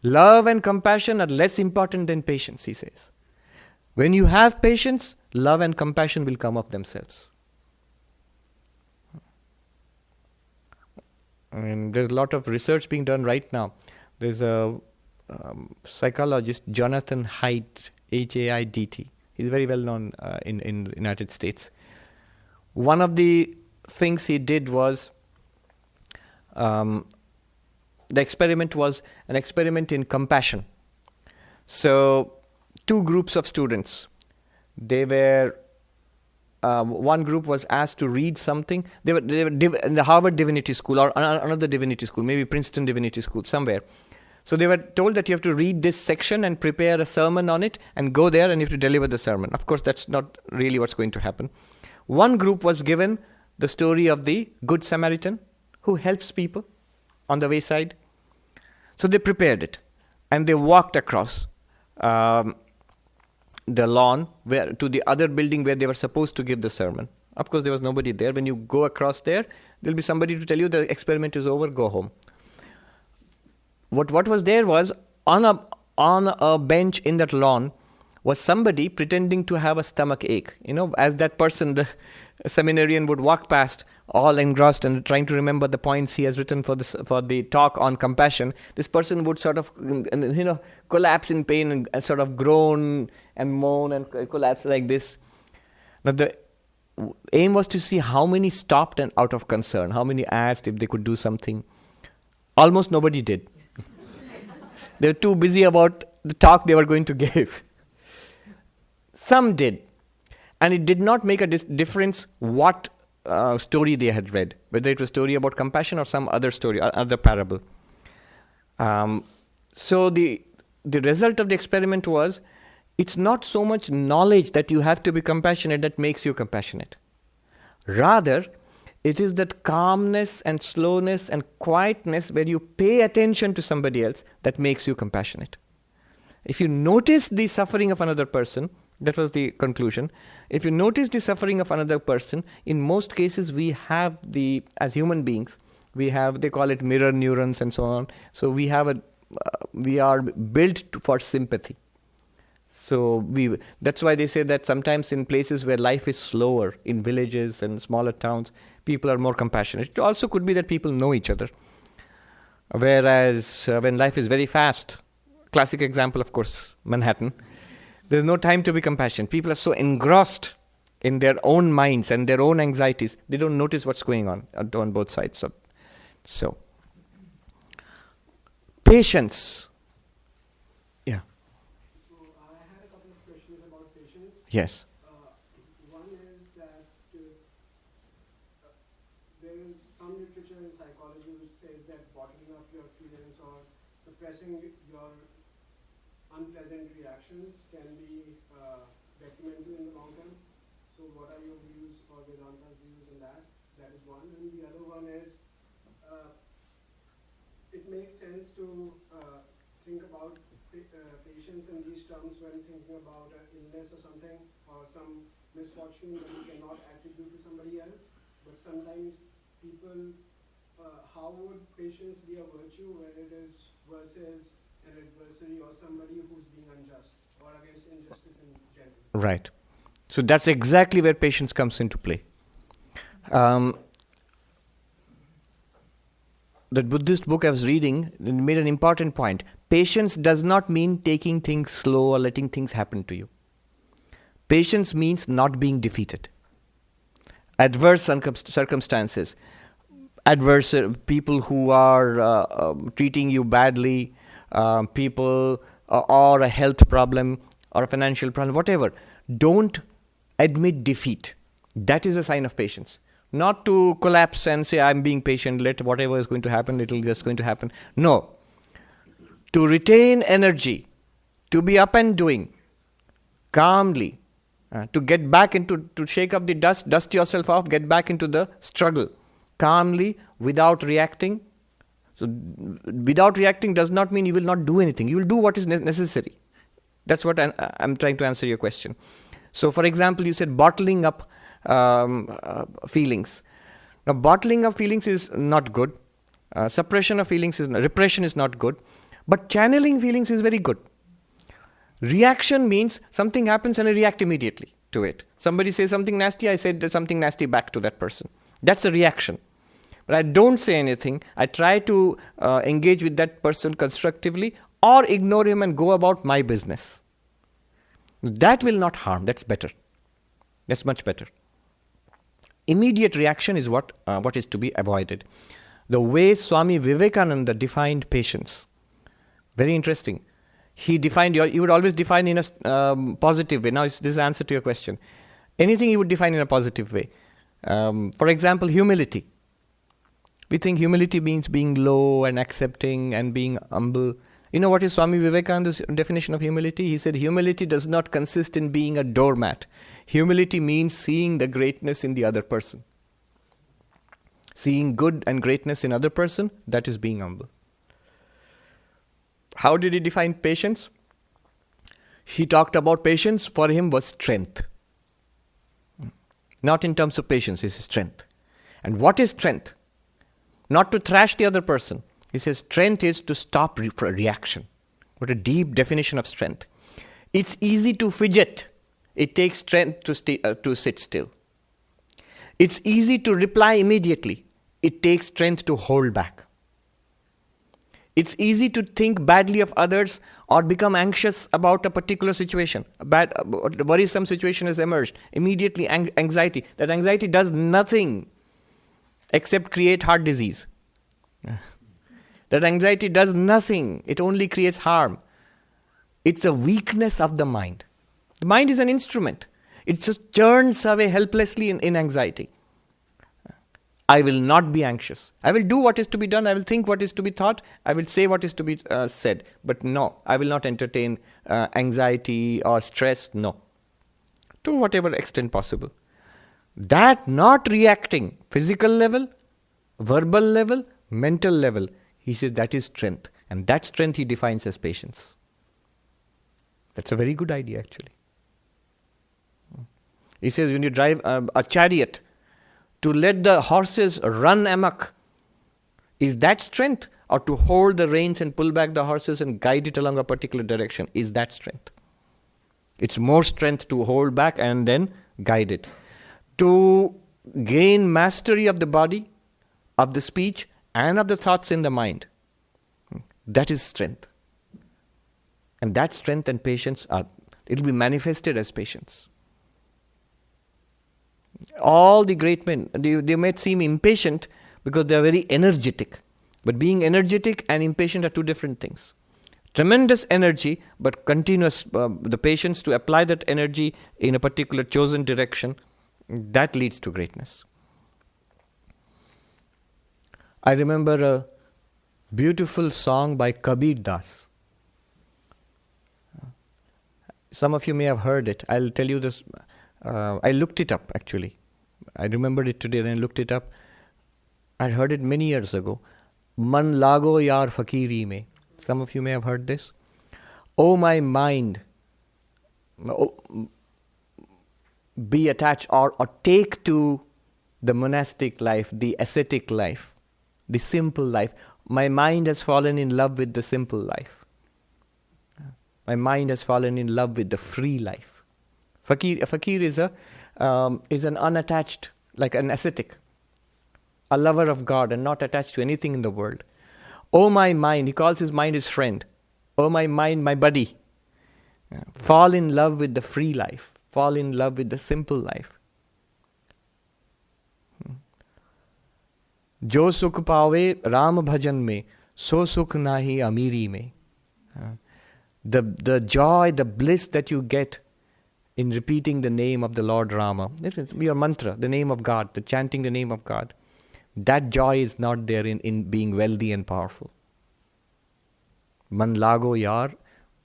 Love and compassion are less important than patience, he says. When you have patience, love and compassion will come of themselves. And there's a lot of research being done right now. There's a psychologist, Jonathan Haidt, H-A-I-D-T. He's very well known in the United States. One of the things he did was, the experiment was an experiment in compassion. So, two groups of students. They were, one group was asked to read something. They were in the Harvard Divinity School or another divinity school, maybe Princeton Divinity School, somewhere. So they were told that you have to read this section and prepare a sermon on it and go there and you have to deliver the sermon. Of course, that's not really what's going to happen. One group was given the story of the Good Samaritan who helps people. on the wayside? So they prepared it, and they walked across the lawn to the other building where they were supposed to give the sermon. Of course, there was nobody there. When you go across there, there'll be somebody to tell you the experiment is over, go home. What was there was, on a bench in that lawn, was somebody pretending to have a stomach ache. As that person, the seminarian, would walk past, all engrossed and trying to remember the points he has written for the talk on compassion, this person would sort of, collapse in pain and sort of groan and moan and collapse like this. Now the aim was to see how many stopped and out of concern, how many asked if they could do something. Almost nobody did. They were too busy about the talk they were going to give. Some did. And it did not make a difference what story they had read, whether it was a story about compassion or some other story, other parable. So the result of the experiment was, it's not so much knowledge that you have to be compassionate that makes you compassionate. Rather, it is that calmness and slowness and quietness where you pay attention to somebody else that makes you compassionate. If you notice the suffering of another person, that was the conclusion. If you notice the suffering of another person, in most cases we have as human beings, we have, they call it mirror neurons and so on. So we are built for sympathy. So that's why they say that sometimes in places where life is slower, in villages and smaller towns, people are more compassionate. It also could be that people know each other. Whereas when life is very fast, classic example, of course, Manhattan, there's no time to be compassionate. People are so engrossed in their own minds and their own anxieties, they don't notice what's going on both sides. So patience. Yeah. So I had a couple of questions about patience. Yes. One is that there is some literature in psychology which says that bottling up your feelings or suppressing your unpleasant reactions can be detrimental in the long term. So what are your views or Vedanta's views on that? That is one. And the other one is, it makes sense to think about patience in these terms when thinking about an illness or something, or some misfortune that you cannot attribute to somebody else. But sometimes people, how would patience be a virtue when it is versus an adversary or somebody who's being unjust or against injustice in general? Right. So that's exactly where patience comes into play. The Buddhist book I was reading made an important point. Patience does not mean taking things slow or letting things happen to you. Patience means not being defeated. Adverse circumstances, people who are treating you badly, people or a health problem or a financial problem, whatever. Don't admit defeat. That is a sign of patience. Not to collapse and say, I'm being patient, let whatever is going to happen, it'll just going to happen. No. To retain energy, to be up and doing, calmly, to get back to shake up the dust yourself off, get back into the struggle, calmly, without reacting. So, without reacting does not mean you will not do anything. You will do what is necessary. That's what I'm trying to answer your question. So, for example, you said bottling up feelings. Now, bottling up feelings is not good. Repression is not good. But channeling feelings is very good. Reaction means something happens and I react immediately to it. Somebody says something nasty, I say something nasty back to that person. That's a reaction. But I don't say anything. I try to engage with that person constructively or ignore him and go about my business. That will not harm. That's better. That's much better. Immediate reaction is what is to be avoided. The way Swami Vivekananda defined patience, very interesting. He would always define in a positive way. Now, this is the answer to your question. Anything he would define in a positive way. For example, humility. We think humility means being low and accepting and being humble. You know what is Swami Vivekananda's definition of humility? He said, humility does not consist in being a doormat. Humility means seeing the greatness in the other person. seeing good and greatness in other person, that is being humble. How did he define patience? He talked about patience, for him was strength. Not in terms of patience, it's strength. And what is strength? Not to thrash the other person. He says strength is to stop reaction. What a deep definition of strength. It's easy to fidget. It takes strength to sit still. It's easy to reply immediately. It takes strength to hold back. It's easy to think badly of others or become anxious about a particular situation. A worrisome situation has emerged. Immediately anxiety. That anxiety does nothing except create heart disease. That anxiety does nothing. It only creates harm. It's a weakness of the mind. The mind is an instrument. It just churns away helplessly in anxiety. I will not be anxious. I will do what is to be done. I will think what is to be thought. I will say what is to be said. But no, I will not entertain anxiety or stress. No. To whatever extent possible. That not reacting, physical level, verbal level, mental level, he says that is strength. And that strength he defines as patience. That's a very good idea actually. He says when you drive a chariot, to let the horses run amok, is that strength? Or to hold the reins and pull back the horses and guide it along a particular direction, is that strength? It's more strength to hold back and then guide it. To gain mastery of the body, of the speech, and of the thoughts in the mind, that is strength. And that strength and patience it will be manifested as patience. All the great men, they might seem impatient because they are very energetic. But being energetic and impatient are two different things. Tremendous energy, but continuous, the patience to apply that energy in a particular chosen direction, that leads to greatness. I remember a beautiful song by Kabir Das. Some of you may have heard it. I'll tell you this. I looked it up actually. I remembered it today, then I looked it up. I heard it many years ago. Man lago yar fakiri mein. Some of you may have heard this. Oh my mind, be attached or take to the monastic life, the ascetic life, the simple life. My mind has fallen in love with the simple life. My mind has fallen in love with the free life. A fakir is an unattached, like an ascetic, a lover of God and not attached to anything in the world. Oh my mind, he calls his mind his friend. Oh my mind, my buddy. Fall in love with the free life. Fall in love with the simple life. Jo sukh paave Ram bhajan mein, so sukh nahi amiri mein. The joy, the bliss that you get in repeating the name of the Lord Rama. It is your mantra, the name of God, the chanting the name of God. That joy is not there in being wealthy and powerful. Man lago yar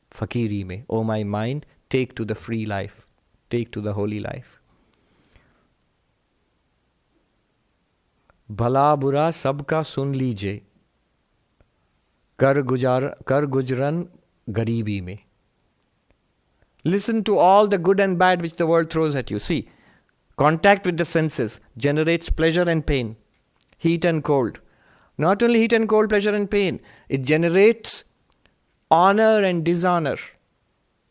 fakiri mein. Oh my mind, take to the free life. Take to the holy life. Bhala bura sabka sun lije. Kar gujran garibi mein. Listen to all the good and bad which the world throws at you. See, contact with the senses generates pleasure and pain, heat and cold. Not only heat and cold, pleasure and pain, it generates honor and dishonor,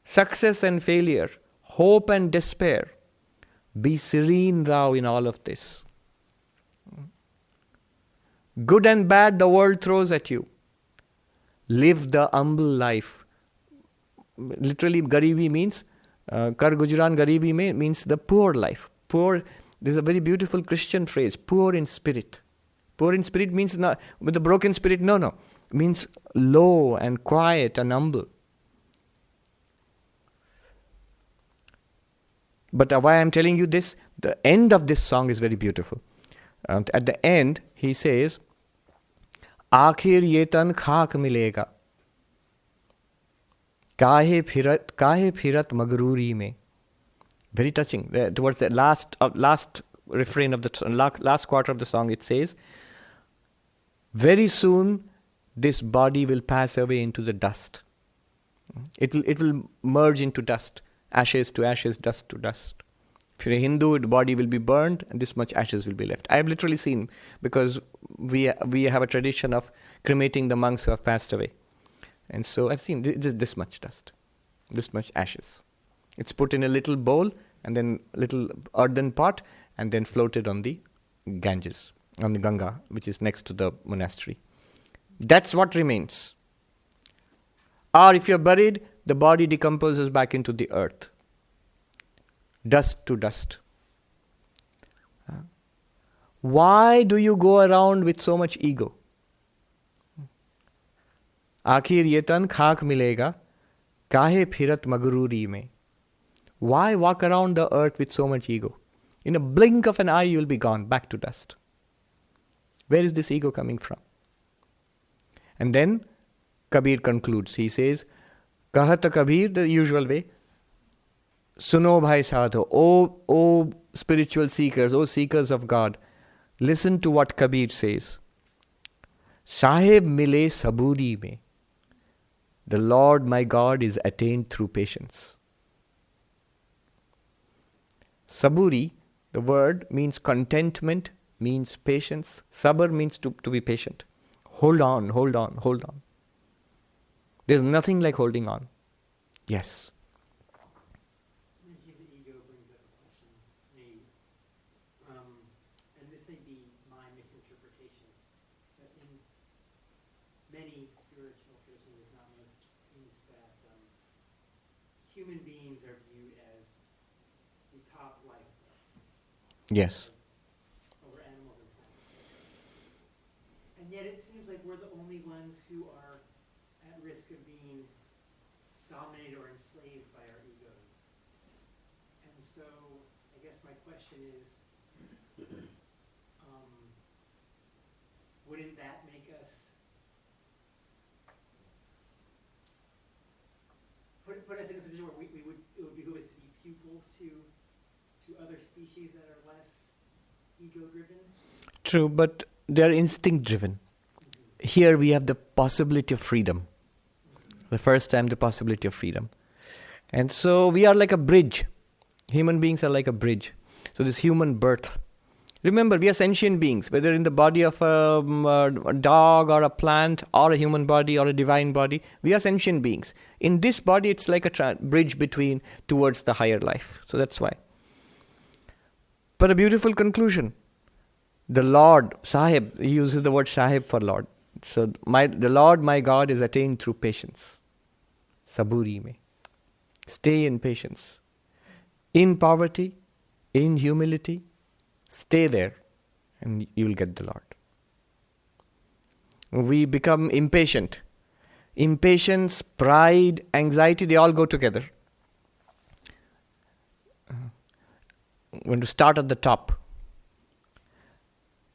success and failure, hope and despair. Be serene thou in all of this. Good and bad the world throws at you. Live the humble life. Literally, garibi means, kar gujran garibi mein means the poor life. Poor, this is a very beautiful Christian phrase, poor in spirit. Poor in spirit means not with a broken spirit, no. It means low and quiet and humble. But why I'm telling you this, the end of this song is very beautiful. At the end, he says, Aakhir ye tan khak milega. Kahe phirat magruri mein. Very touching. Towards the last refrain of the last quarter of the song, it says, very soon this body will pass away into the dust. It will merge into dust, ashes to ashes, dust to dust. If you're a Hindu, the body will be burned and this much ashes will be left. I have literally seen, because we have a tradition of cremating the monks who have passed away. And so I've seen this much dust, this much ashes. It's put in a little bowl and then little earthen pot and then floated on the Ganges, on the Ganga, which is next to the monastery. That's what remains. Or if you're buried, the body decomposes back into the earth. Dust to dust. Why do you go around with so much ego? Aakhir ye tan khak milega, kahe phirat magururi mein. Why walk around the earth with so much ego? In a blink of an eye, you'll be gone, back to dust. Where is this ego coming from? And then Kabir concludes. He says, Kahata Kabir, the usual way, Suno bhai sadho, O spiritual seekers, O seekers of God, listen to what Kabir says. Sahib mile saburi mein. The Lord my God is attained through patience. Saburi, the word, means contentment, means patience. Sabr means to be patient. Hold on. There's nothing like holding on. Yes. The ego brings up a question to me, and this may be my misinterpretation, but in many spiritual traditions, if not most, it seems that human beings are viewed as the top life Yes. over animals and plants. And yet it seems like we're the only ones who are at risk of being dominated or enslaved by our egos. And so I guess my question is, wouldn't that make us put us in a position where it would behoove us to be pupils to other species that are less ego-driven? True, but they're instinct-driven. Here we have the possibility of freedom. The first time, the possibility of freedom. And so we are like a bridge. Human beings are like a bridge. So this human birth. Remember, we are sentient beings, whether in the body of a dog or a plant or a human body or a divine body. We are sentient beings. In this body, it's like a bridge towards the higher life. So that's why. But a beautiful conclusion. The Lord, Sahib, he uses the word Sahib for Lord. So the Lord my God is attained through patience. Saburi mein. Stay in patience. In poverty, in humility, stay there and you will get the Lord. We become impatient. Impatience, pride, anxiety, they all go together. I'm going to start at the top.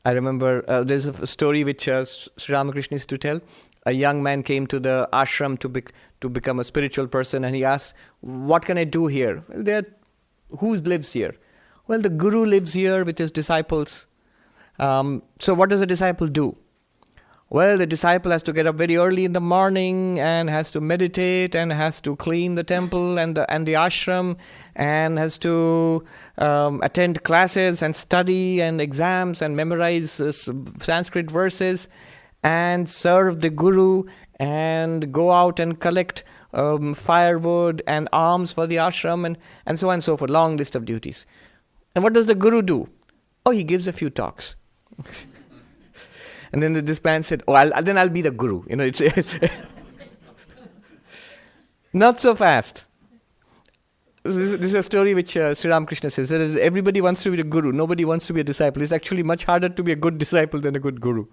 I remember there's a story which Sri Ramakrishna used to tell. A young man came to the ashram to become a spiritual person, and he asked, what can I do here? Well, who lives here? Well, the guru lives here with his disciples. So what does a disciple do? Well, the disciple has to get up very early in the morning and has to meditate and has to clean the temple and the ashram and has to attend classes and study and exams and memorize Sanskrit verses and serve the guru and go out and collect firewood and alms for the ashram and so on and so forth. Long list of duties. And what does the guru do? Oh, he gives a few talks. And then this man said, then I'll be the guru. It's not so fast. This is a story which Sri Ramakrishna says. That everybody wants to be the guru. Nobody wants to be a disciple. It's actually much harder to be a good disciple than a good guru.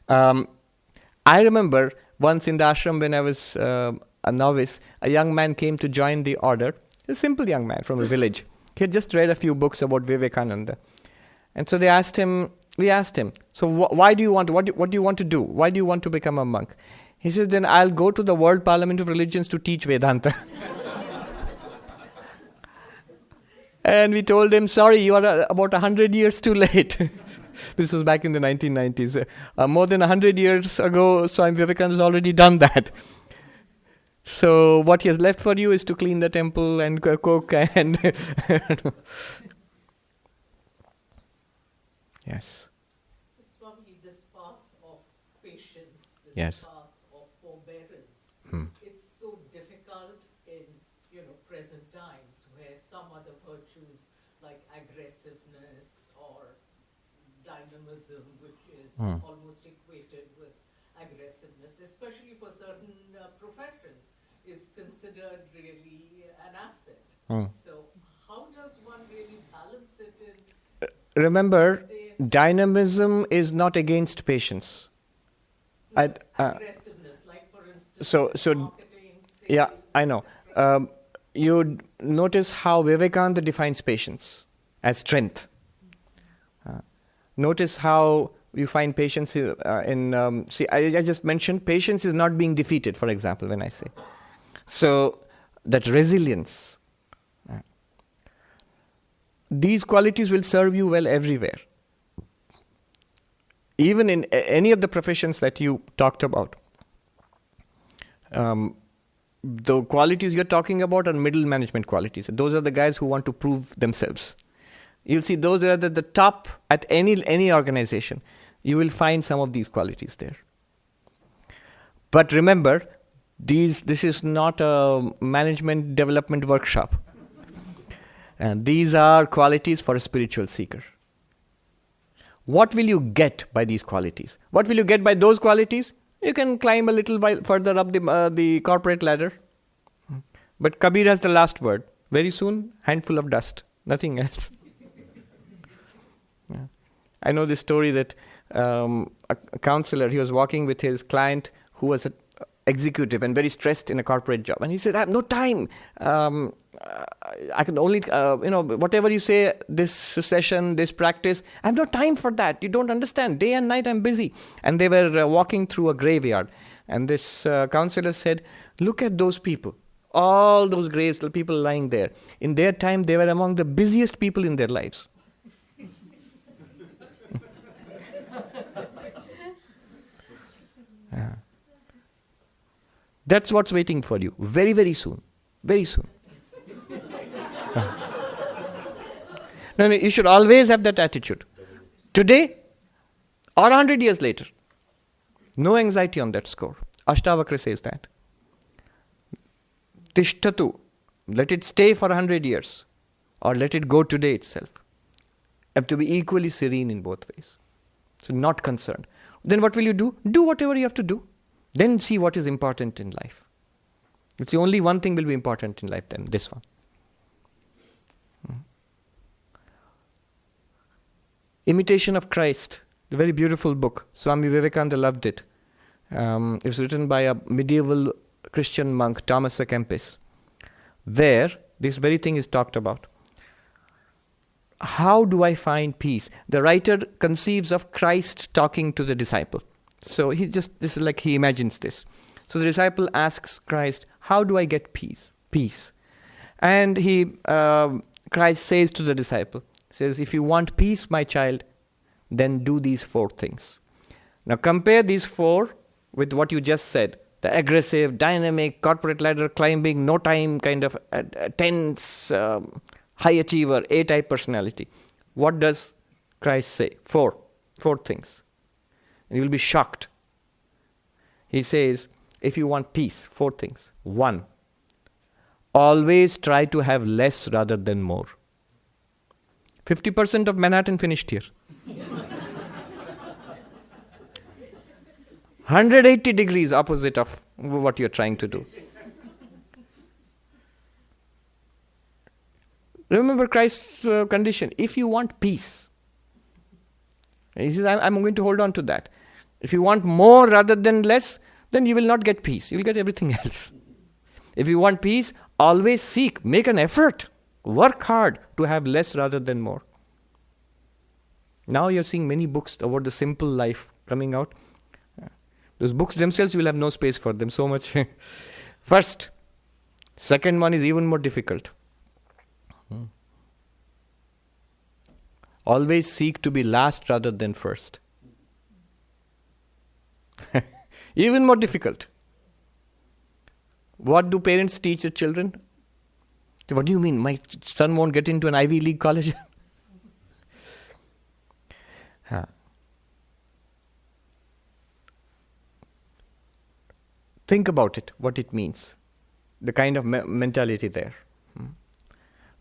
I remember once in the ashram when I was a novice, a young man came to join the order. A simple young man from a village. He had just read a few books about Vivekananda. And so we asked him, so why do you want, what do you want to do? Why do you want to become a monk? He said, then I'll go to the World Parliament of Religions to teach Vedanta. And we told him, sorry, you are about 100 years too late. This was back in the 1990s. More than 100 years ago, Swami Vivekananda has already done that. So what he has left for you is to clean the temple and cook and... Yes. Swami, this path of patience, this Yes. path of forbearance, Hmm. it's so difficult in, present times where some other virtues like aggressiveness or dynamism, which is almost equated with aggressiveness, especially for certain professions, is considered really an asset. So how does one really balance it in? Remember, dynamism is not against patience. Aggressiveness, like for instance, So marketing, sales, yeah, I know. etc. You notice how Vivekananda defines patience as strength. Notice how you find patience see, I just mentioned patience is not being defeated, for example, when I say. So, that resilience. These qualities will serve you well everywhere. Even in any of the professions that you talked about. The qualities you're talking about are middle management qualities. Those are the guys who want to prove themselves. You'll see those are at the top at any organization. You will find some of these qualities there. But remember, this is not a management development workshop. And these are qualities for a spiritual seeker. What will you get by these qualities? What will you get by those qualities? You can climb a little further up the corporate ladder. But Kabir has the last word. Very soon, handful of dust. Nothing else. Yeah. I know this story that a counselor, he was walking with his client who was an executive and very stressed in a corporate job. And he said, I have no time. I can only, whatever you say, this session, this practice, I have no time for that. You don't understand. Day and night I'm busy. And they were walking through a graveyard. And this counselor said, look at those people. All those graves, the people lying there. In their time, they were among the busiest people in their lives. Yeah. That's what's waiting for you. Very, very soon. Very soon. No, you should always have that attitude. Today or 100 years later. No anxiety on that score. Ashtavakra says that. Tishtatu. Let it stay for 100 years. Or let it go today itself. Have to be equally serene in both ways. So not concerned. Then what will you do? Do whatever you have to do. Then see what is important in life. It's the only one thing will be important in life then, this one. Imitation of Christ, a very beautiful book. Swami Vivekananda loved it. It was written by a medieval Christian monk, Thomas à Kempis. There, this very thing is talked about. How do I find peace? The writer conceives of Christ talking to the disciple. So this is like he imagines this. So the disciple asks Christ, how do I get peace? Peace. And Christ says to the disciple, says, if you want peace, my child, then do these 4 things. Now compare these 4 with what you just said. The aggressive, dynamic, corporate ladder climbing, no time kind of tense, high achiever, A-type personality. What does Christ say? 4 things. And you will be shocked. He says, if you want peace, 4 things. 1, always try to have less rather than more. 50% of Manhattan finished here. 180 degrees opposite of what you're trying to do. Remember Christ's condition. If you want peace, he says, I'm going to hold on to that. If you want more rather than less, then you will not get peace. You will get everything else. If you want peace, always seek, make an effort, work hard to have less rather than more. Now you're seeing many books about the simple life coming out. Those books themselves, you will have no space for them, so much. First. Second one is even more difficult. Always seek to be last rather than first. Even more difficult. What do parents teach their children? What do you mean? My son won't get into an Ivy League college? Think about it, what it means. The kind of mentality there.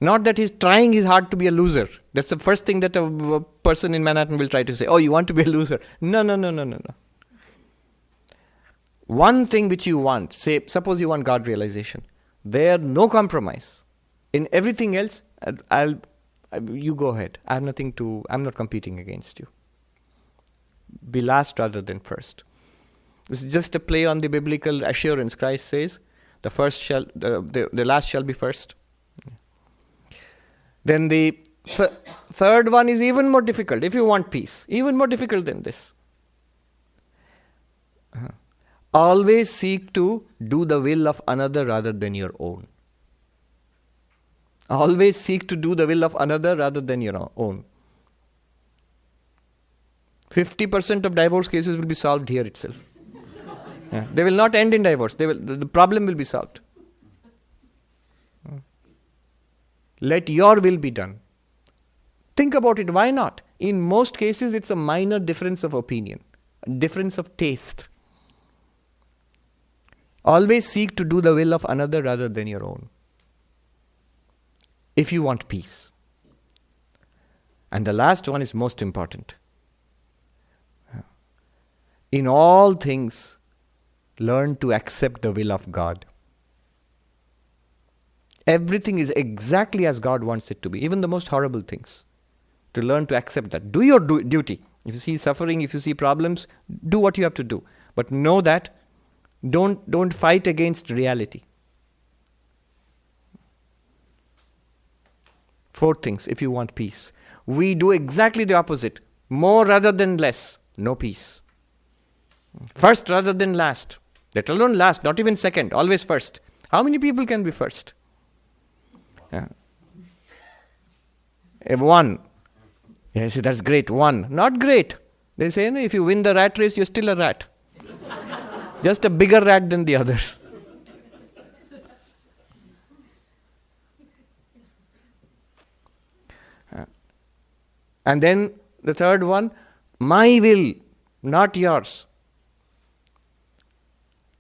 Not that he's trying his hard to be a loser. That's the first thing that a person in Manhattan will try to say. Oh, you want to be a loser? No. One thing which you want, say, suppose you want God realization. There, no compromise. In everything else, you go ahead. I'm not competing against you. Be last rather than first. This is just a play on the biblical assurance. Christ says, the last shall be first. Then the third one is even more difficult. If you want peace, even more difficult than this. Always seek to do the will of another rather than your own. Always seek to do the will of another rather than your own. 50% of divorce cases will be solved here itself. They will not end in divorce. The problem will be solved. Let your will be done. Think about it, why not? In most cases, it's a minor difference of opinion, a difference of taste. Always seek to do the will of another rather than your own. If you want peace. And the last one is most important. In all things, learn to accept the will of God. Everything is exactly as God wants it to be, even the most horrible things. To learn to accept that. Do your duty. If you see suffering, if you see problems, do what you have to do. But know that, don't fight against reality. 4 things, if you want peace. We do exactly the opposite. More rather than less. No peace. First rather than last. Let alone last, not even second, always first. How many people can be first? One. Yes, that's great. One. Not great. They say, if you win the rat race, you're still a rat. Just a bigger rat than the others. And then the third one, my will, not yours.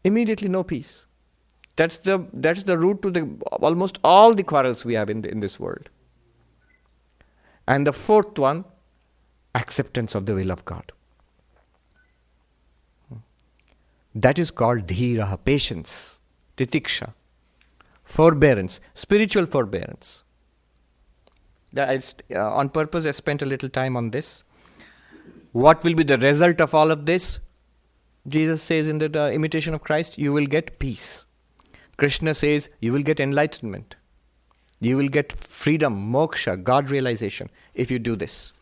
Immediately no peace. That's the root to almost all the quarrels we have in this world. And the fourth one, acceptance of the will of God. That is called dhiraha, patience, titiksha, forbearance, spiritual forbearance. On purpose I spent a little time on this. What will be the result of all of this? Jesus says in the Imitation of Christ, you will get peace. Krishna says, you will get enlightenment. You will get freedom, moksha, God realization, if you do this.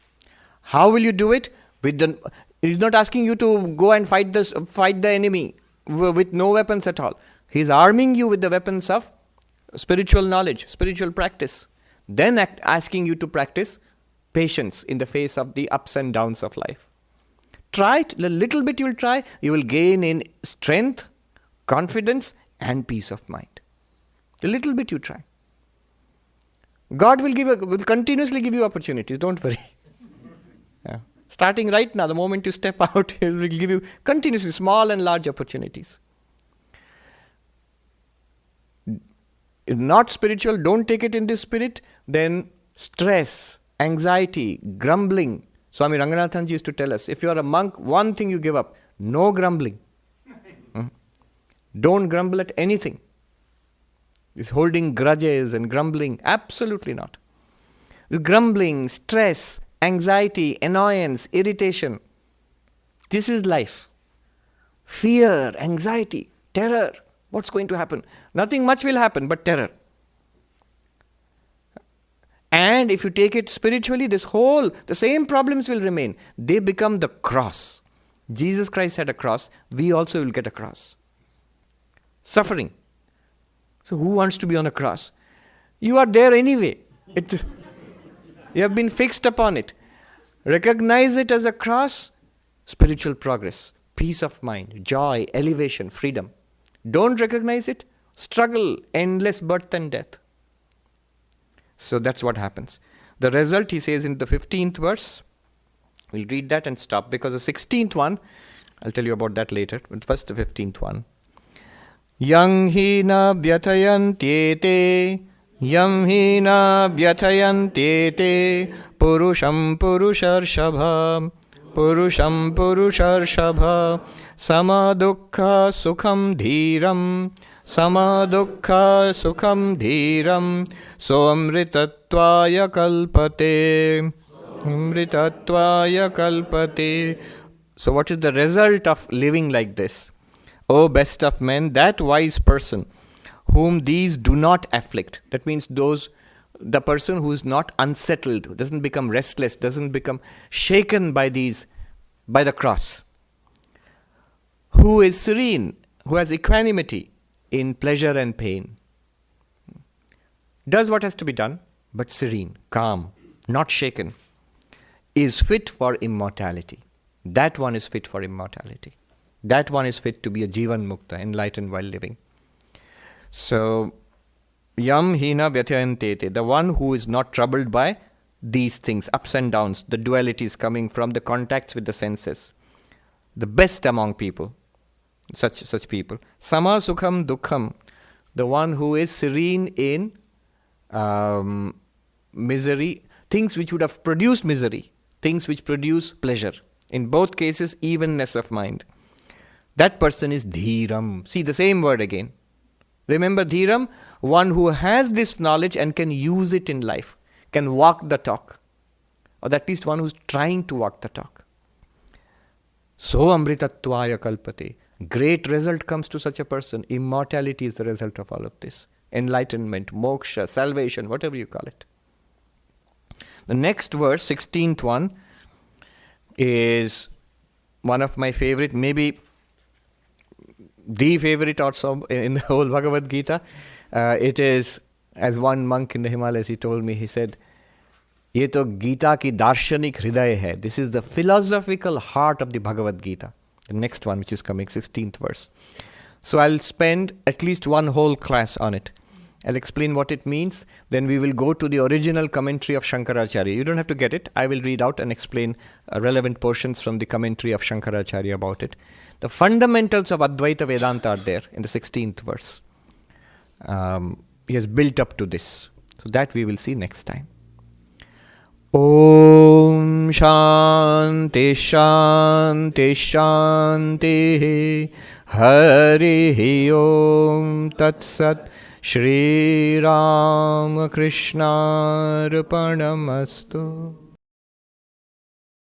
How will you do it? He's not asking you to go and fight the enemy with no weapons at all. He's arming you with the weapons of spiritual knowledge, spiritual practice. Then asking you to practice patience in the face of the ups and downs of life. Try it, a little bit you'll try, you will gain in strength, confidence, and peace of mind. A little bit you try. God will continuously give you opportunities, don't worry. Starting right now, the moment you step out, He will give you continuously small and large opportunities. If not spiritual, don't take it in this spirit, then stress, anxiety, grumbling. Swami Ranganathanji used to tell us, if you are a monk, one thing you give up, no grumbling. Don't grumble at anything. Is holding grudges and grumbling, absolutely not. Grumbling, stress, anxiety, annoyance, irritation. This is life. Fear, anxiety, terror. What's going to happen? Nothing much will happen, but terror. And if you take it spiritually, the same problems will remain. They become the cross. Jesus Christ had a cross. We also will get a cross. Suffering. So who wants to be on a cross? You are there anyway. You have been fixed upon it. Recognize it as a cross, spiritual progress, peace of mind, joy, elevation, freedom. Don't recognize it, struggle, endless birth and death. So that's what happens. The result, he says in the 15th verse, we'll read that and stop, because the 16th one, I'll tell you about that later, but first the 15th one. Yang hina vyathayantyete, yam hina vyathayantyete, purusham purusharshabha, purusham purusharshabha, samadukha sukham dhiram, samadukha sukham dhiram, soamritatvaya kalpate, amritatvaya kalpate. So what is the result of living like this? O best of men, that wise person whom these do not afflict. That means the person who is not unsettled, doesn't become restless, doesn't become shaken by the cross. Who is serene, who has equanimity in pleasure and pain. Does what has to be done, but serene, calm, not shaken. Is fit for immortality. That one is fit for immortality. That one is fit to be a Jivan Mukta, enlightened while living. So, Yam Hina Vyatayantete, the one who is not troubled by these things, ups and downs, the dualities coming from the contacts with the senses. The best among people, such people. Sama Sukham Dukkham, the one who is serene in misery, things which would have produced misery, things which produce pleasure. In both cases, evenness of mind. That person is Dhiram. See the same word again. Remember Dhiram, one who has this knowledge and can use it in life, can walk the talk. Or at least one who's trying to walk the talk. So amritatvaya kalpate. Great result comes to such a person. Immortality is the result of all of this. Enlightenment, moksha, salvation, whatever you call it. The next verse, 16th one, is one of my favorite, maybe the favorite also in the whole Bhagavad Gita. It is, as one monk in the Himalayas, he told me, he said, "Ye to Gita ki darshanik hriday hai." This is the philosophical heart of the Bhagavad Gita. The next one, which is coming, 16th verse. So I'll spend at least one whole class on it. I'll explain what it means. Then we will go to the original commentary of Shankaracharya. You don't have to get it. I will read out and explain relevant portions from the commentary of Shankaracharya about it. The fundamentals of Advaita Vedanta are there in the 16th verse. He has built up to this. So that we will see next time. Om Shanti Shanti Shanti Hari Om Tat Sat Shri Ram Krishna Arpanamastu.